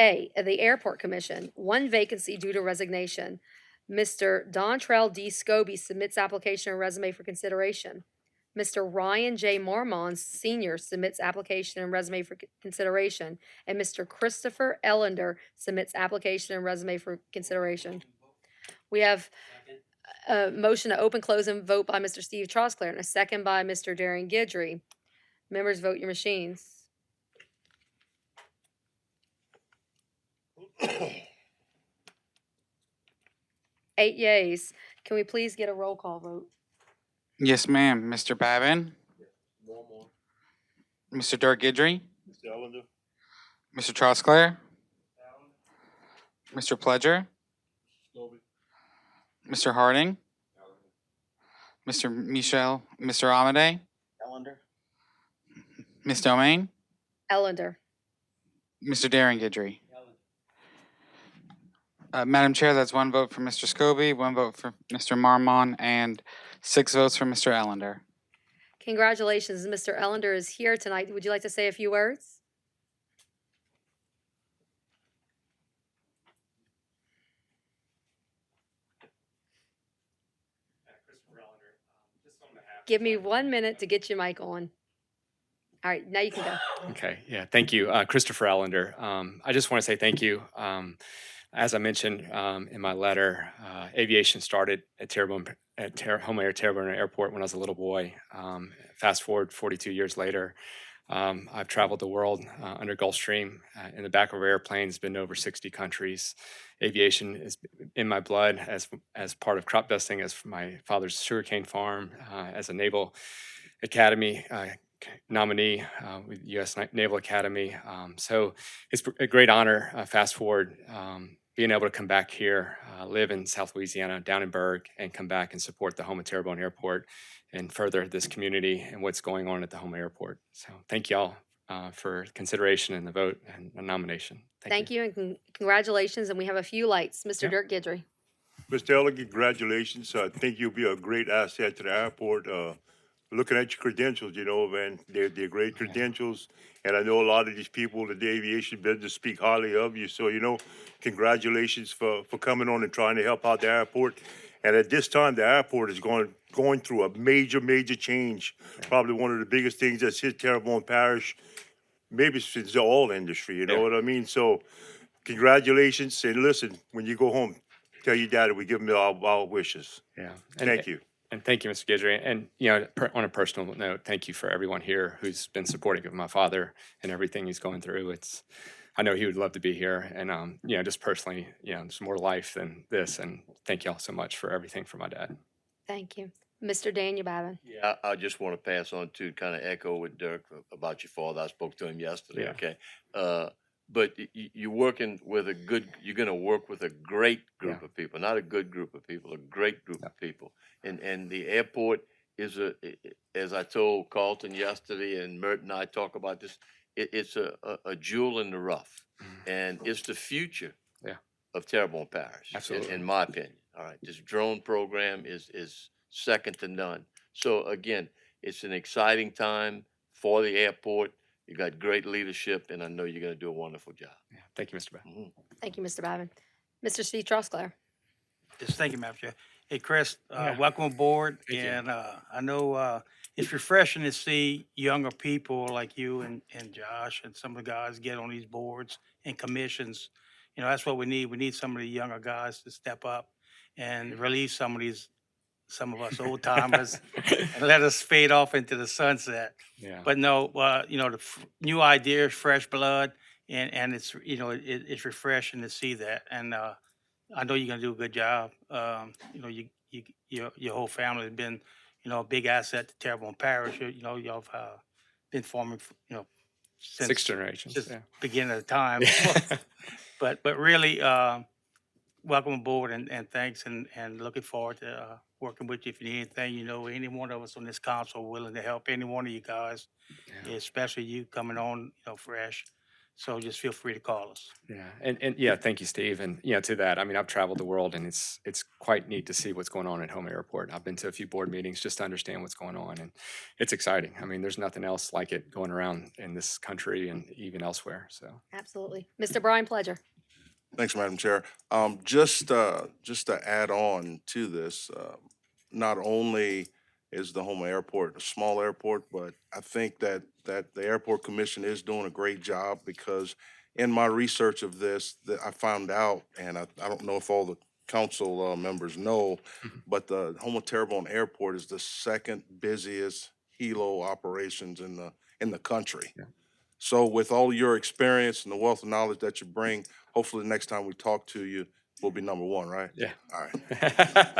A, the Airport Commission, 1 vacancy due to resignation. Mr. Dontrell D. Scobie submits application and resume for consideration. Mr. Ryan J. Marmon Sr. submits application and resume for consideration. And Mr. Christopher Ellender submits application and resume for consideration. We have a motion to open, close, and vote by Mr. Steve Trosclair, and a second by Mr. Darren Gidry. Members, vote your machines. 8 yeas. Can we please get a roll call vote? Yes, ma'am. Mr. Babin? Mr. Dirk Gidry? Mr. Ellender? Mr. Trosclair? Mr. Pledger? Mr. Harding? Mr. Michel? Mr. Amade? Ellender? Ms. Domain? Ellender. Mr. Darren Gidry? Madam Chair, that's 1 vote for Mr. Scobie, 1 vote for Mr. Marmon, and 6 votes for Mr. Ellender. Congratulations, Mr. Ellender is here tonight. Would you like to say a few words? Give me 1 minute to get your mic on. All right, now you can go. Okay, yeah, thank you, Christopher Allender. I just want to say thank you. As I mentioned in my letter, aviation started at Terrebonne Airport when I was a little boy. Fast forward 42 years later, I've traveled the world under Gulfstream. In the back of our airplanes, been to over 60 countries. Aviation is in my blood as part of crop dusting, as my father's sugarcane farm, as a Naval Academy nominee with U.S. Naval Academy. So it's a great honor, fast forward, being able to come back here, live in South Louisiana, down in Berg, and come back and support the Houma Terrebonne Airport and further this community and what's going on at the Houma Airport. So thank y'all for consideration and the vote and the nomination. Thank you, and congratulations. And we have a few lights. Mr. Dirk Gidry. Mr. Ellender, congratulations. I think you'll be a great asset to the airport. Looking at your credentials, you know, man, they're great credentials. And I know a lot of these people in the aviation business speak highly of you. So, you know, congratulations for coming on and trying to help out the airport. And at this time, the airport is going through a major change. Probably one of the biggest things that's hit Terrebonne Parish, maybe since the oil industry, you know what I mean? So congratulations, and listen, when you go home, tell your daddy we give him our wishes. Yeah. Thank you. And thank you, Mr. Guidry. And, you know, on a personal note, thank you for everyone here who's been supportive of my father and everything he's going through. I know he would love to be here. And, you know, just personally, you know, there's more life than this. And thank y'all so much for everything for my dad. Thank you. Mr. Daniel Babin. Yeah, I just want to pass on to kind of echo with Dirk about your father. I spoke to him yesterday. Yeah. Okay. But you're working with you're going to work with a great group of people, not a good group of people, a great group of people. And the airport is as I told Carlton yesterday, and Mert and I talk about this, it's a jewel in the rough. And it's the future of Terrebonne Parish, Absolutely. in my opinion. All right. This drone program is second to none. So again, it's an exciting time for the airport. You got great leadership, and I know you're going to do a wonderful job. Yeah. Thank you, Mr. Babin. Thank you, Mr. Babin. Mr. Steve Trosclair. Yes, thank you, Madam Chair. Hey, Chris, Yeah. welcome aboard. Thank you. And I know it's refreshing to see younger people like you and Josh and some of the guys get on these boards and commissions. You know, that's what we need. We need some of the younger guys to step up and release some of us old timers and let us fade off into the sunset. Yeah. But no, you know, new ideas, fresh blood, and it's, you know, it's refreshing to see that. And I know you're gonna do a good job. You know, your whole family has been, you know, a big asset to Terrebonne Parish. You know, y'all have been forming, you know, since 6 generations. just Yeah. beginning of the time. But really, welcome aboard and thanks and looking forward to working with you. If you need anything, you know, any one of us on this council are willing to help any one of you guys, especially you coming on, you know, fresh. So just feel free to call us. Yeah, and yeah, thank you, Steve. And you know, to that, I mean, I've traveled the world, and it's quite neat to see what's going on at Home Airport. I've been to a few board meetings just to understand what's going on, and it's exciting. I mean, there's nothing else like it going around in this country and even elsewhere. So, Absolutely. Mr. Brian Pledger. Thanks, Madam Chair. Just to add on to this, not only is the Houma Airport a small airport, but I think that the Airport Commission is doing a great job, because in my research of this, that I found out, and I don't know if all the council members know, but the Houma Terrebonne Airport is the second busiest helo operations in the country. So with all your experience and the wealth of knowledge that you bring, hopefully the next time we talk to you, we'll be number one, right? yeah. All right.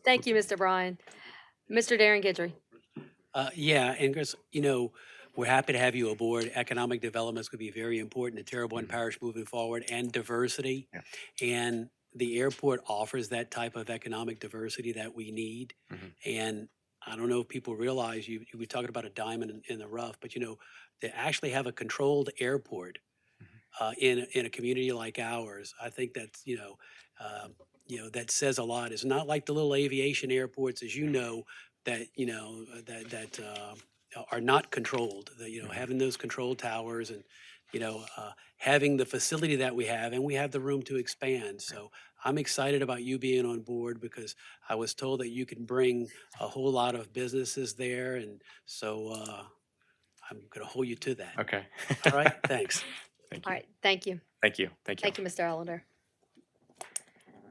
Thank you, Mr. Brian. Mr. Darren Guidry. Yeah, and Chris, you know, we're happy to have you aboard. Economic development is going to be very important to Terrebonne Parish moving forward, and diversity. And the airport offers that type of economic diversity that we need. And I don't know if people realize you were talking about a diamond in the rough, but you know, to actually have a controlled airport in a community like ours, I think that's, you know, that says a lot. It's not like the little aviation airports, as you know, that, you know, that are not controlled. That, you know, having those control towers and, you know, having the facility that we have, and we have the room to expand. So I'm excited about you being on board, because I was told that you can bring a whole lot of businesses there, and so I'm going to hold you to that. Okay. All right. Thanks. Thank All you. right. Thank you. Thank you. Thank you. Thank you, Mr. Allender.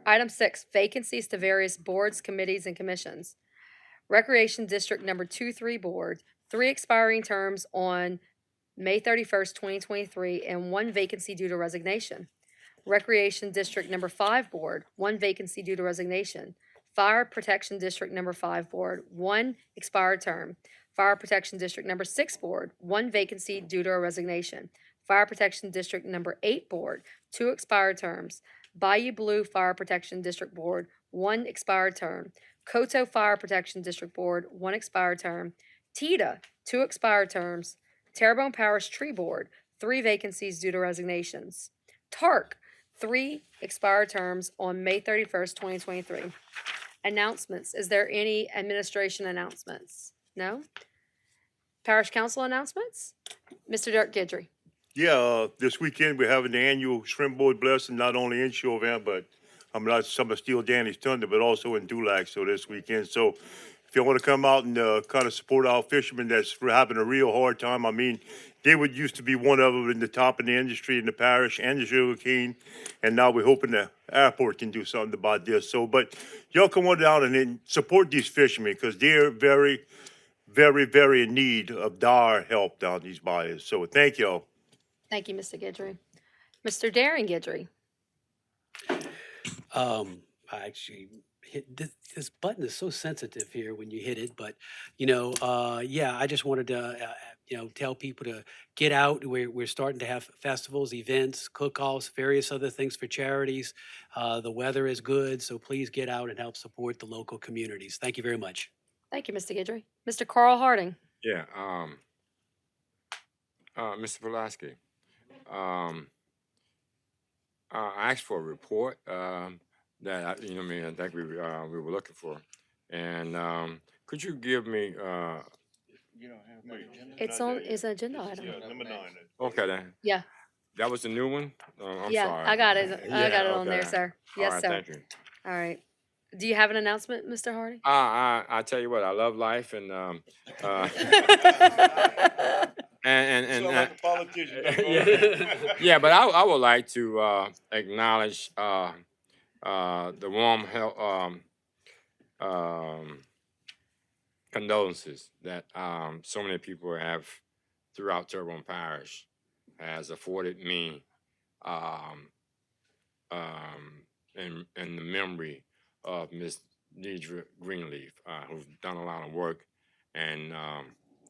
Item 6, vacancies to various boards, committees, and commissions. Recreation District Number 2-3 Board, 3 expiring terms on May 31st, 2023, and 1 vacancy due to resignation. Recreation District Number 5 Board, 1 vacancy due to resignation. Fire Protection District Number 5 Board, 1 expired term. Fire Protection District Number 6 Board, 1 vacancy due to a resignation. Fire Protection District Number 8 Board, 2 expired terms. Bayou Blue Fire Protection District Board, 1 expired term. Coteau Fire Protection District Board, 1 expired term. TITA, 2 expired terms. Terrebonne Parish Tree Board, 3 vacancies due to resignations. TARC, 3 expired terms on May 31st, 2023. Announcements. Is there any administration announcements? No? Parish Council announcements? Mr. Dirk Guidry. Yeah, this weekend we're having the annual Shrimp Board Blessing, not only in Chauvin, but I'm not some of Steel Danny's Thunder, but also in Dulac. So this weekend, so if you want to come out and kind of support our fishermen that's having a real hard time, I mean, they would used to be one of them in the top of the industry in the parish and the sugarcane, and now we're hoping the airport can do something about this. So, but y'all come on down and then support these fishermen because they're very, very, very in need of dire help down these bayous. So thank y'all. Thank you, Mr. Guidry. Mr. Darren Guidry. I actually hit this button is so sensitive here when you hit it, but yeah, I just wanted to tell people to get out. We're starting to have festivals, events, cook-offs, various other things for charities. The weather is good, so please get out and help support the local communities. Thank you very much. Thank you, Mr. Guidry. Mr. Carl Harding. Yeah, Mr. Pulaski, I asked for a report that I think we were looking for, and could you give me? You don't have my agenda? It's an agenda item. Number 9. Okay, then Yeah, that was the new one. I'm yeah, sorry. I got it. I Yeah, got it on there, okay. sir. All Yes, right, sir. thank you. All right. Do you have an announcement, Mr. Harding? I tell you what, I love life, and and like a politician. yeah, but I would like to acknowledge the warm condolences that so many people have throughout Terrebonne Parish has afforded me in the memory of Miss Deidre Greenleaf, who's done a lot of work in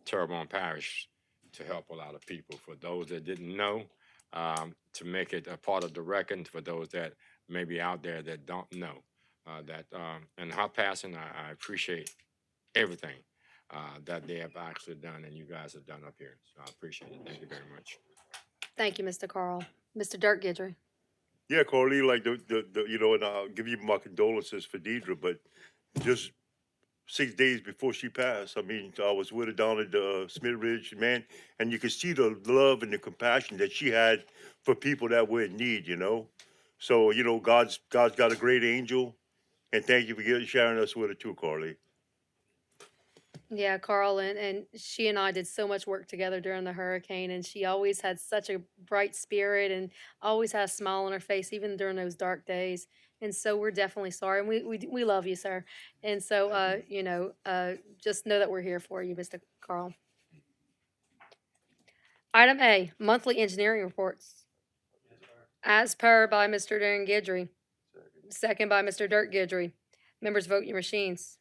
Terrebonne Parish to help a lot of people. For those that didn't know, to make it a part of the record, for those that may be out there that don't know, and her passing, I appreciate everything that they have actually done and you guys have done up here. So I appreciate it. Thank you very much. Thank you, Mr. Carl. Mr. Dirk Guidry. Yeah, Carly, like and I'll give you my condolences for Deidre, but just 6 days before she passed, I mean, I was with her down at the Smith Ridge, man, and you could see the love and the compassion that she had for people that were in need, So, God's got a great angel, and thank you for sharing us with her too, Carly. Yeah, Carl, and she and I did so much work together during the hurricane, and she always had such a bright spirit and always had a smile on her face, even during those dark days. And so we're definitely sorry, and we love you, sir. And so, just know that we're here for you, Mr. Carl. Item A, monthly engineering reports. As per by Mr. Darren Guidry. Second by Mr. Dirk Guidry. Members, vote your machines.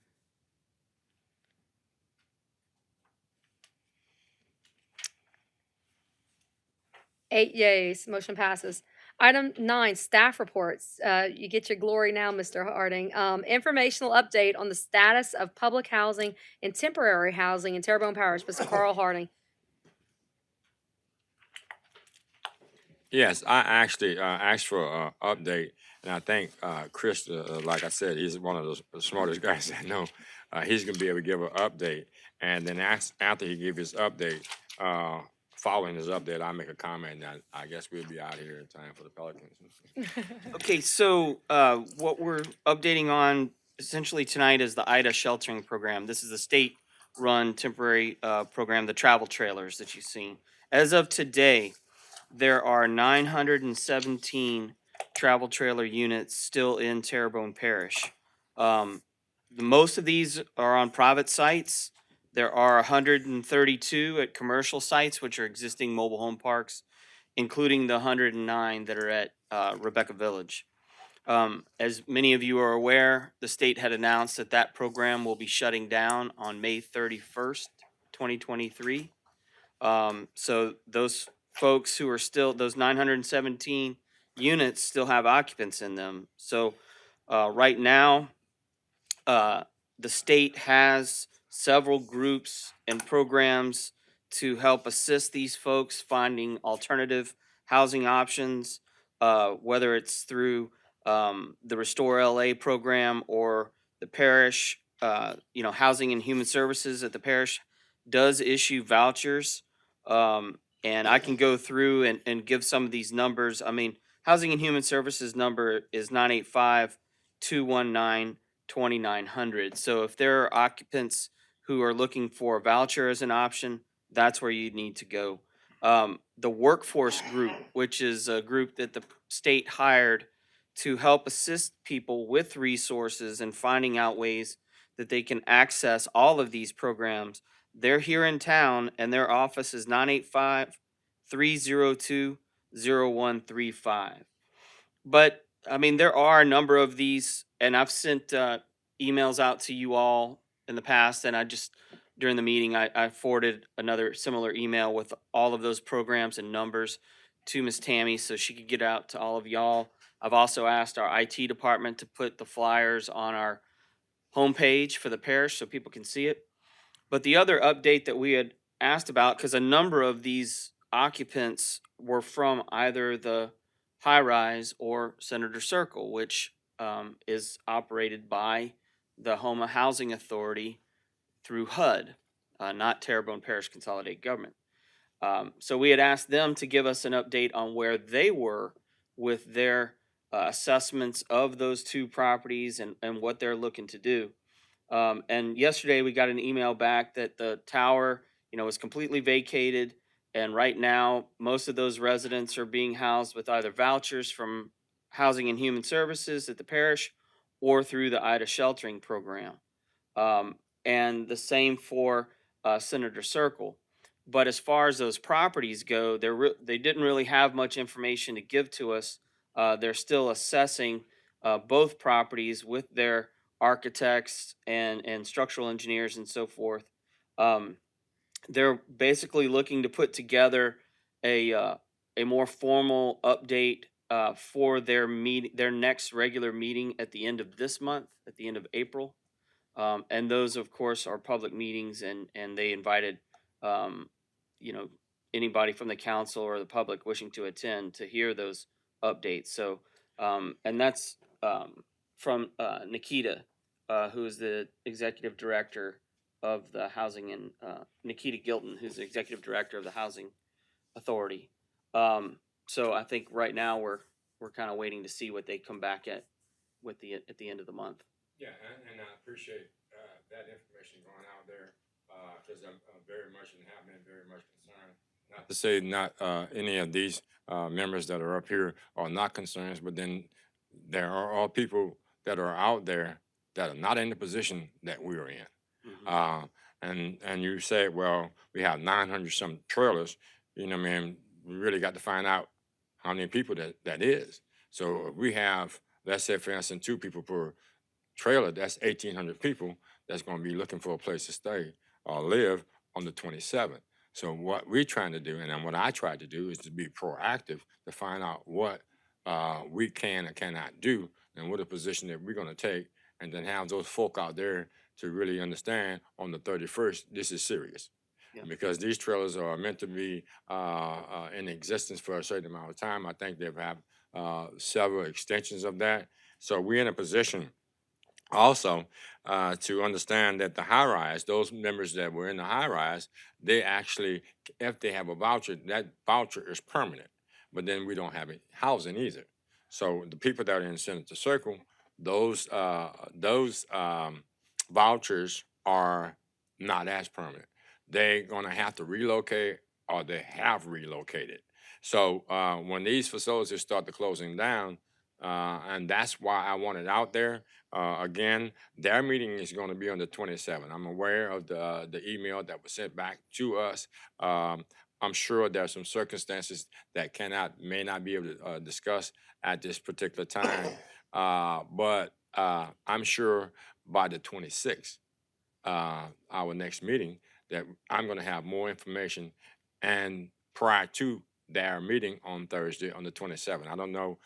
Eight yeas, motion passes. Item 9, staff reports. You get your glory now, Mr. Harding. Informational update on the status of public housing and temporary housing in Terrebonne Parish, Mr. Carl Harding. Yes, I actually asked for an update, and I think Chris, like I said, he's one of the smartest guys I know. He's going to be able to give an update, and then after he gives his update, following his update, I'll make a comment that I guess we'll be out here in time for the Pelicans. Okay, so what we're updating on essentially tonight is the IDA sheltering program. This is the state-run temporary program, the travel trailers that you've seen. As of today, there are 917 travel trailer units still in Terrebonne Parish. Most of these are on private sites. There are 132 at commercial sites, which are existing mobile home parks, including the 109 that are at Rebecca Village. As many of you are aware, the state had announced that program will be shutting down on May 31st, 2023. So those folks who are still, those 917 units still have occupants in them. So right now, the state has several groups and programs to help assist these folks finding alternative housing options, whether it's through the Restore LA program or the parish. Housing and Human Services at the parish does issue vouchers. And I can go through and give some of these numbers. I mean, Housing and Human Services number is 985-219 $2,900. So if there are occupants who are looking for a voucher as an option, that's where you need to go. The workforce group, which is a group that the state hired to help assist people with resources and finding out ways that they can access all of these programs. They're here in town, and their office is 985-302-0135. But I mean, there are a number of these, and I've sent emails out to you all in the past, and I just during the meeting I forwarded another similar email with all of those programs and numbers to Miss Tammy so she could get out to all of y'all. I've also asked our IT department to put the flyers on our homepage for the parish so people can see it. But the other update that we had asked about, because a number of these occupants were from either the high rise or Senator Circle, which is operated by the Homa Housing Authority through HUD, not Terrebonne Parish Consolidated Government. So we had asked them to give us an update on where they were with their assessments of those two properties and what they're looking to do. And yesterday we got an email back that the tower, was completely vacated. And right now, most of those residents are being housed with either vouchers from Housing and Human Services at the parish or through the IDA sheltering program. And the same for Senator Circle. But as far as those properties go, they didn't really have much information to give to us. They're still assessing both properties with their architects and structural engineers and so forth. They're basically looking to put together a more formal update for their next regular meeting at the end of this month, at the end of April. And those, of course, are public meetings, and they invited, anybody from the council or the public wishing to attend to hear those updates. So, and that's from Nikita, who is the executive director of the housing, and Nikita Gilton, who's the executive director of the Housing Authority. So I think right now we're kind of waiting to see what they come back at at the end of the month. Yeah, and I appreciate that information going out there because I'm very much and have been very much concerned. Not to say not any of these members that are up here are not concerned, but then there are all people that are out there that are not in the position that we are in. And you say, well, we have 900 some trailers. We really got to find out how many people that is. So if we have, let's say, for instance, 2 people per trailer, that's 1,800 people that's going to be looking for a place to stay or live on the 27th. So what we're trying to do, and then what I tried to do, is to be proactive to find out what we can and cannot do, and what a position that we're going to take, and then have those folk out there to really understand on the 31st, this is serious. Yeah. Because these trailers are meant to be in existence for a certain amount of time. I think they've had several extensions of that. So we're in a position also to understand that the high rise, those members that were in the high rise, they actually, if they have a voucher, that voucher is permanent. But then we don't have housing either. So the people that are in Senator Circle, those vouchers are not as permanent. They're going to have to relocate, or they have relocated. So when these facilities start to closing down, and that's why I want it out there. Again, their meeting is going to be on the 27th. I'm aware of the email that was sent back to us. I'm sure there are some circumstances that may not be able to discuss at this particular time. But I'm sure by the 26th, our next meeting, that I'm going to have more information, and prior to their meeting on Thursday on the 27th. I don't know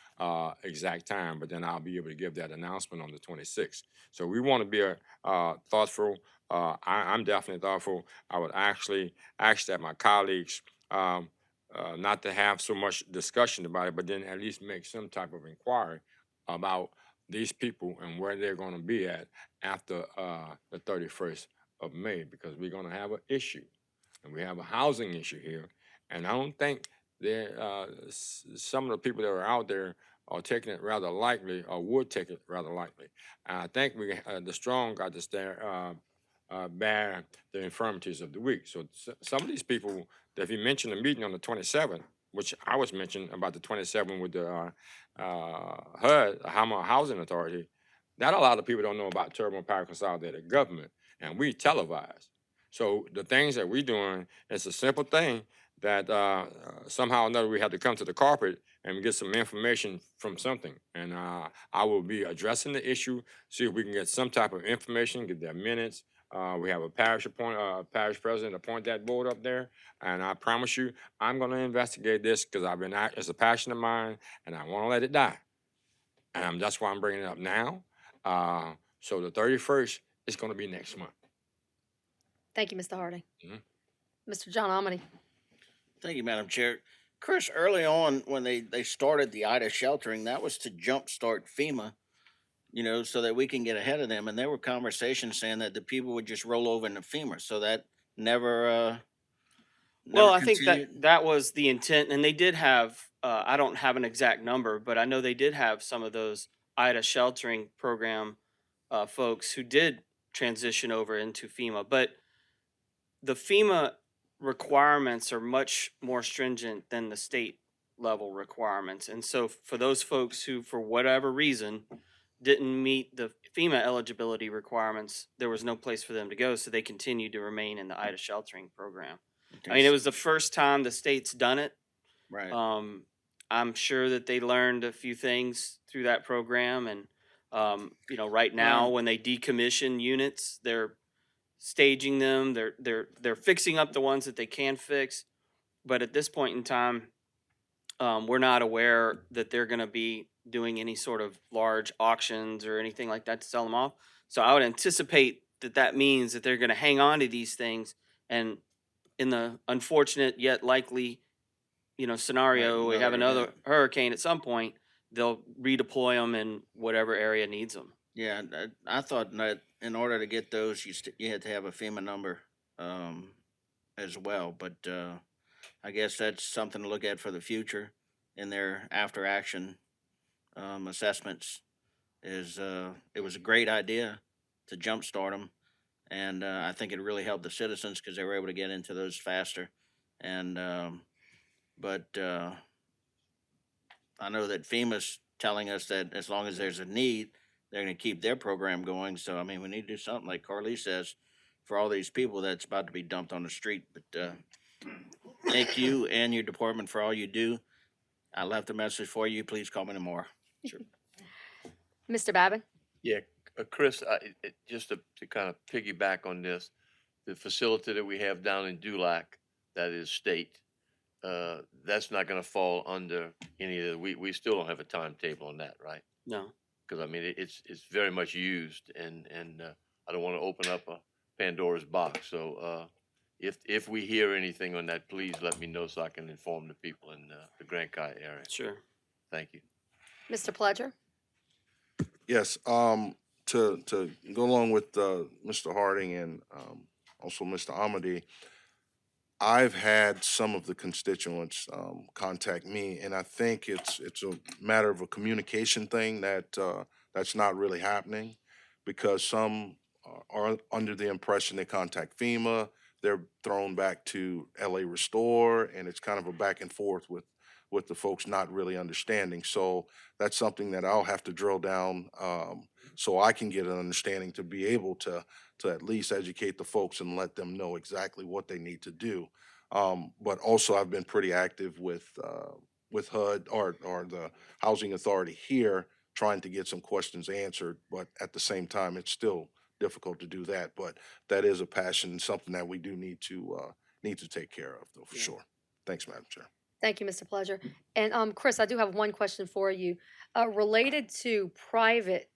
exact time, but then I'll be able to give that announcement on the 26th. So we want to be thoughtful. I'm definitely thoughtful. I would actually ask that my colleagues not to have so much discussion about it, but then at least make some type of inquiry about these people and where they're going to be at after the 31st of May, because we're going to have an issue, and we have a housing issue here. And I don't think some of the people that are out there are taking it rather lightly, or would take it rather lightly. And I think the strong got to bear the infirmities of the weak. So some of these people, if you mention the meeting on the 27th, which I was mentioning about the 27th with the HUD, Hama Housing Authority, that a lot of people don't know about Terrebonne Parish Consolidated Government, and we televise. So the things that we're doing, it's a simple thing that somehow or another we have to come to the carpet and get some information from something. And I will be addressing the issue, see if we can get some type of information, get their minutes. We have a parish president appoint that board up there, and I promise you, I'm going to investigate this because it's a passion of mine, and I want to let it die. And that's why I'm bringing it up now. So the 31st is going to be next month. Thank you, Mr. Harding. Mhm. Mr. John Amity. Thank you, Madam Chair. Chris, early on when they started the Ida sheltering, that was to jumpstart FEMA, so that we can get ahead of them. And there were conversations saying that the people would just roll over into FEMA. So that never Well, never I think continued. that was the intent, and they did have. I don't have an exact number, but I know they did have some of those IDA sheltering program folks who did transition over into FEMA. But the FEMA requirements are much more stringent than the state level requirements, and so for those folks who, for whatever reason, didn't meet the FEMA eligibility requirements, there was no place for them to go, so they continued to remain in the IDA sheltering program. I mean, it was the first time the state's done it. Right. I'm sure that they learned a few things through that program, and right now when they decommission units, they're staging them. They're fixing up the ones that they can fix, but at this point in time, we're not aware that they're going to be doing any sort of large auctions or anything like that to sell them off. So I would anticipate that means that they're going to hang on to these things, and in the unfortunate yet likely, scenario, we have another another hurricane at some point, they'll redeploy them in whatever area needs them. Yeah, I thought that in order to get those, you had to have a FEMA number as well. But I guess that's something to look at for the future in their after action assessments. It was a great idea to jumpstart them, and I think it really helped the citizens because they were able to get into those faster. And but I know that FEMA's telling us that as long as there's a need, they're going to keep their program going. So I mean, we need to do something like Carly says for all these people that's about to be dumped on the street. But thank you and your department for all you do. I left a message for you. Please call me tomorrow. Sure. Mr. Babin. Yeah, Chris, just to kind of piggyback on this, the facility that we have down in Dulac, that is state, that's not going to fall under any of the, we still don't have a timetable on that, right? No. Because I mean, it's very much used, and I don't want to open up a Pandora's box. So if we hear anything on that, please let me know so I can inform the people in the Grand Kai area. Sure. Thank you. Mr. Pledger. Yes, to go along with Mr. Harding and also Mr. Amity, I've had some of the constituents contact me, and I think it's a matter of a communication thing that's not really happening, because some are under the impression they contact FEMA, they're thrown back to LA Restore, and it's kind of a back and forth with the folks not really understanding. So that's something that I'll have to drill down so I can get an understanding to be able to at least educate the folks and let them know exactly what they need to do. But also I've been pretty active with HUD or the Housing Authority here, trying to get some questions answered. But at the same time, it's still difficult to do that. But that is a passion, something that we do need to take care of, though, for sure. Thanks, Madam Chair. Thank you, Mr. Pledger. And Chris, I do have one question for you related to private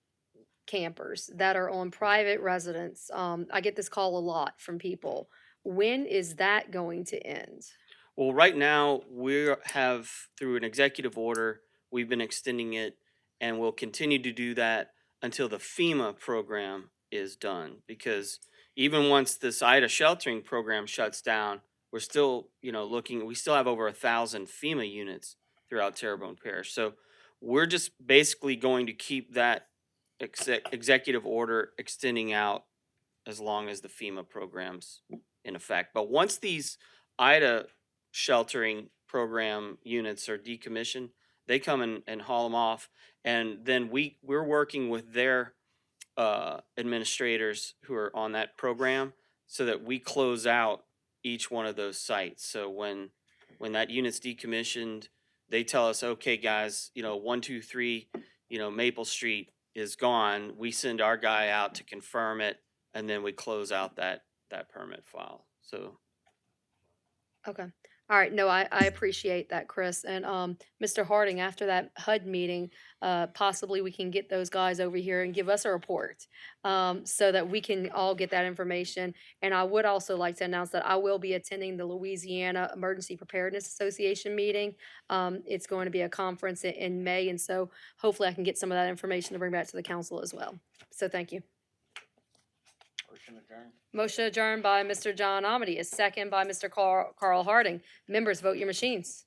campers that are on private residence. I get this call a lot from people. When is that going to end? Well, right now we have, through an executive order, we've been extending it, and we'll continue to do that until the FEMA program is done. Because even once this IDA sheltering program shuts down, we're still, looking. We still have over 1,000 FEMA units throughout Terrebonne Parish. So we're just basically going to keep that executive order extending out as long as the FEMA program's in effect. But once these IDA sheltering program units are decommissioned, they come and haul them off, and then we're working with their administrators who are on that program so that we close out each one of those sites. So when that unit's decommissioned, they tell us, okay, guys, 1, 2, 3, Maple Street is gone. We send our guy out to confirm it, and then we close out that permit file. So Okay. All right. No, I appreciate that, Chris. And Mr. Harding, after that HUD meeting, possibly we can get those guys over here and give us a report so that we can all get that information. And I would also like to announce that I will be attending the Louisiana Emergency Preparedness Association meeting. It's going to be a conference in May, and so hopefully I can get some of that information to bring back to the council as well. So thank you. Motion adjourned by Mr. John Amity, a second by Mr. Carl Harding. Members, vote your machines.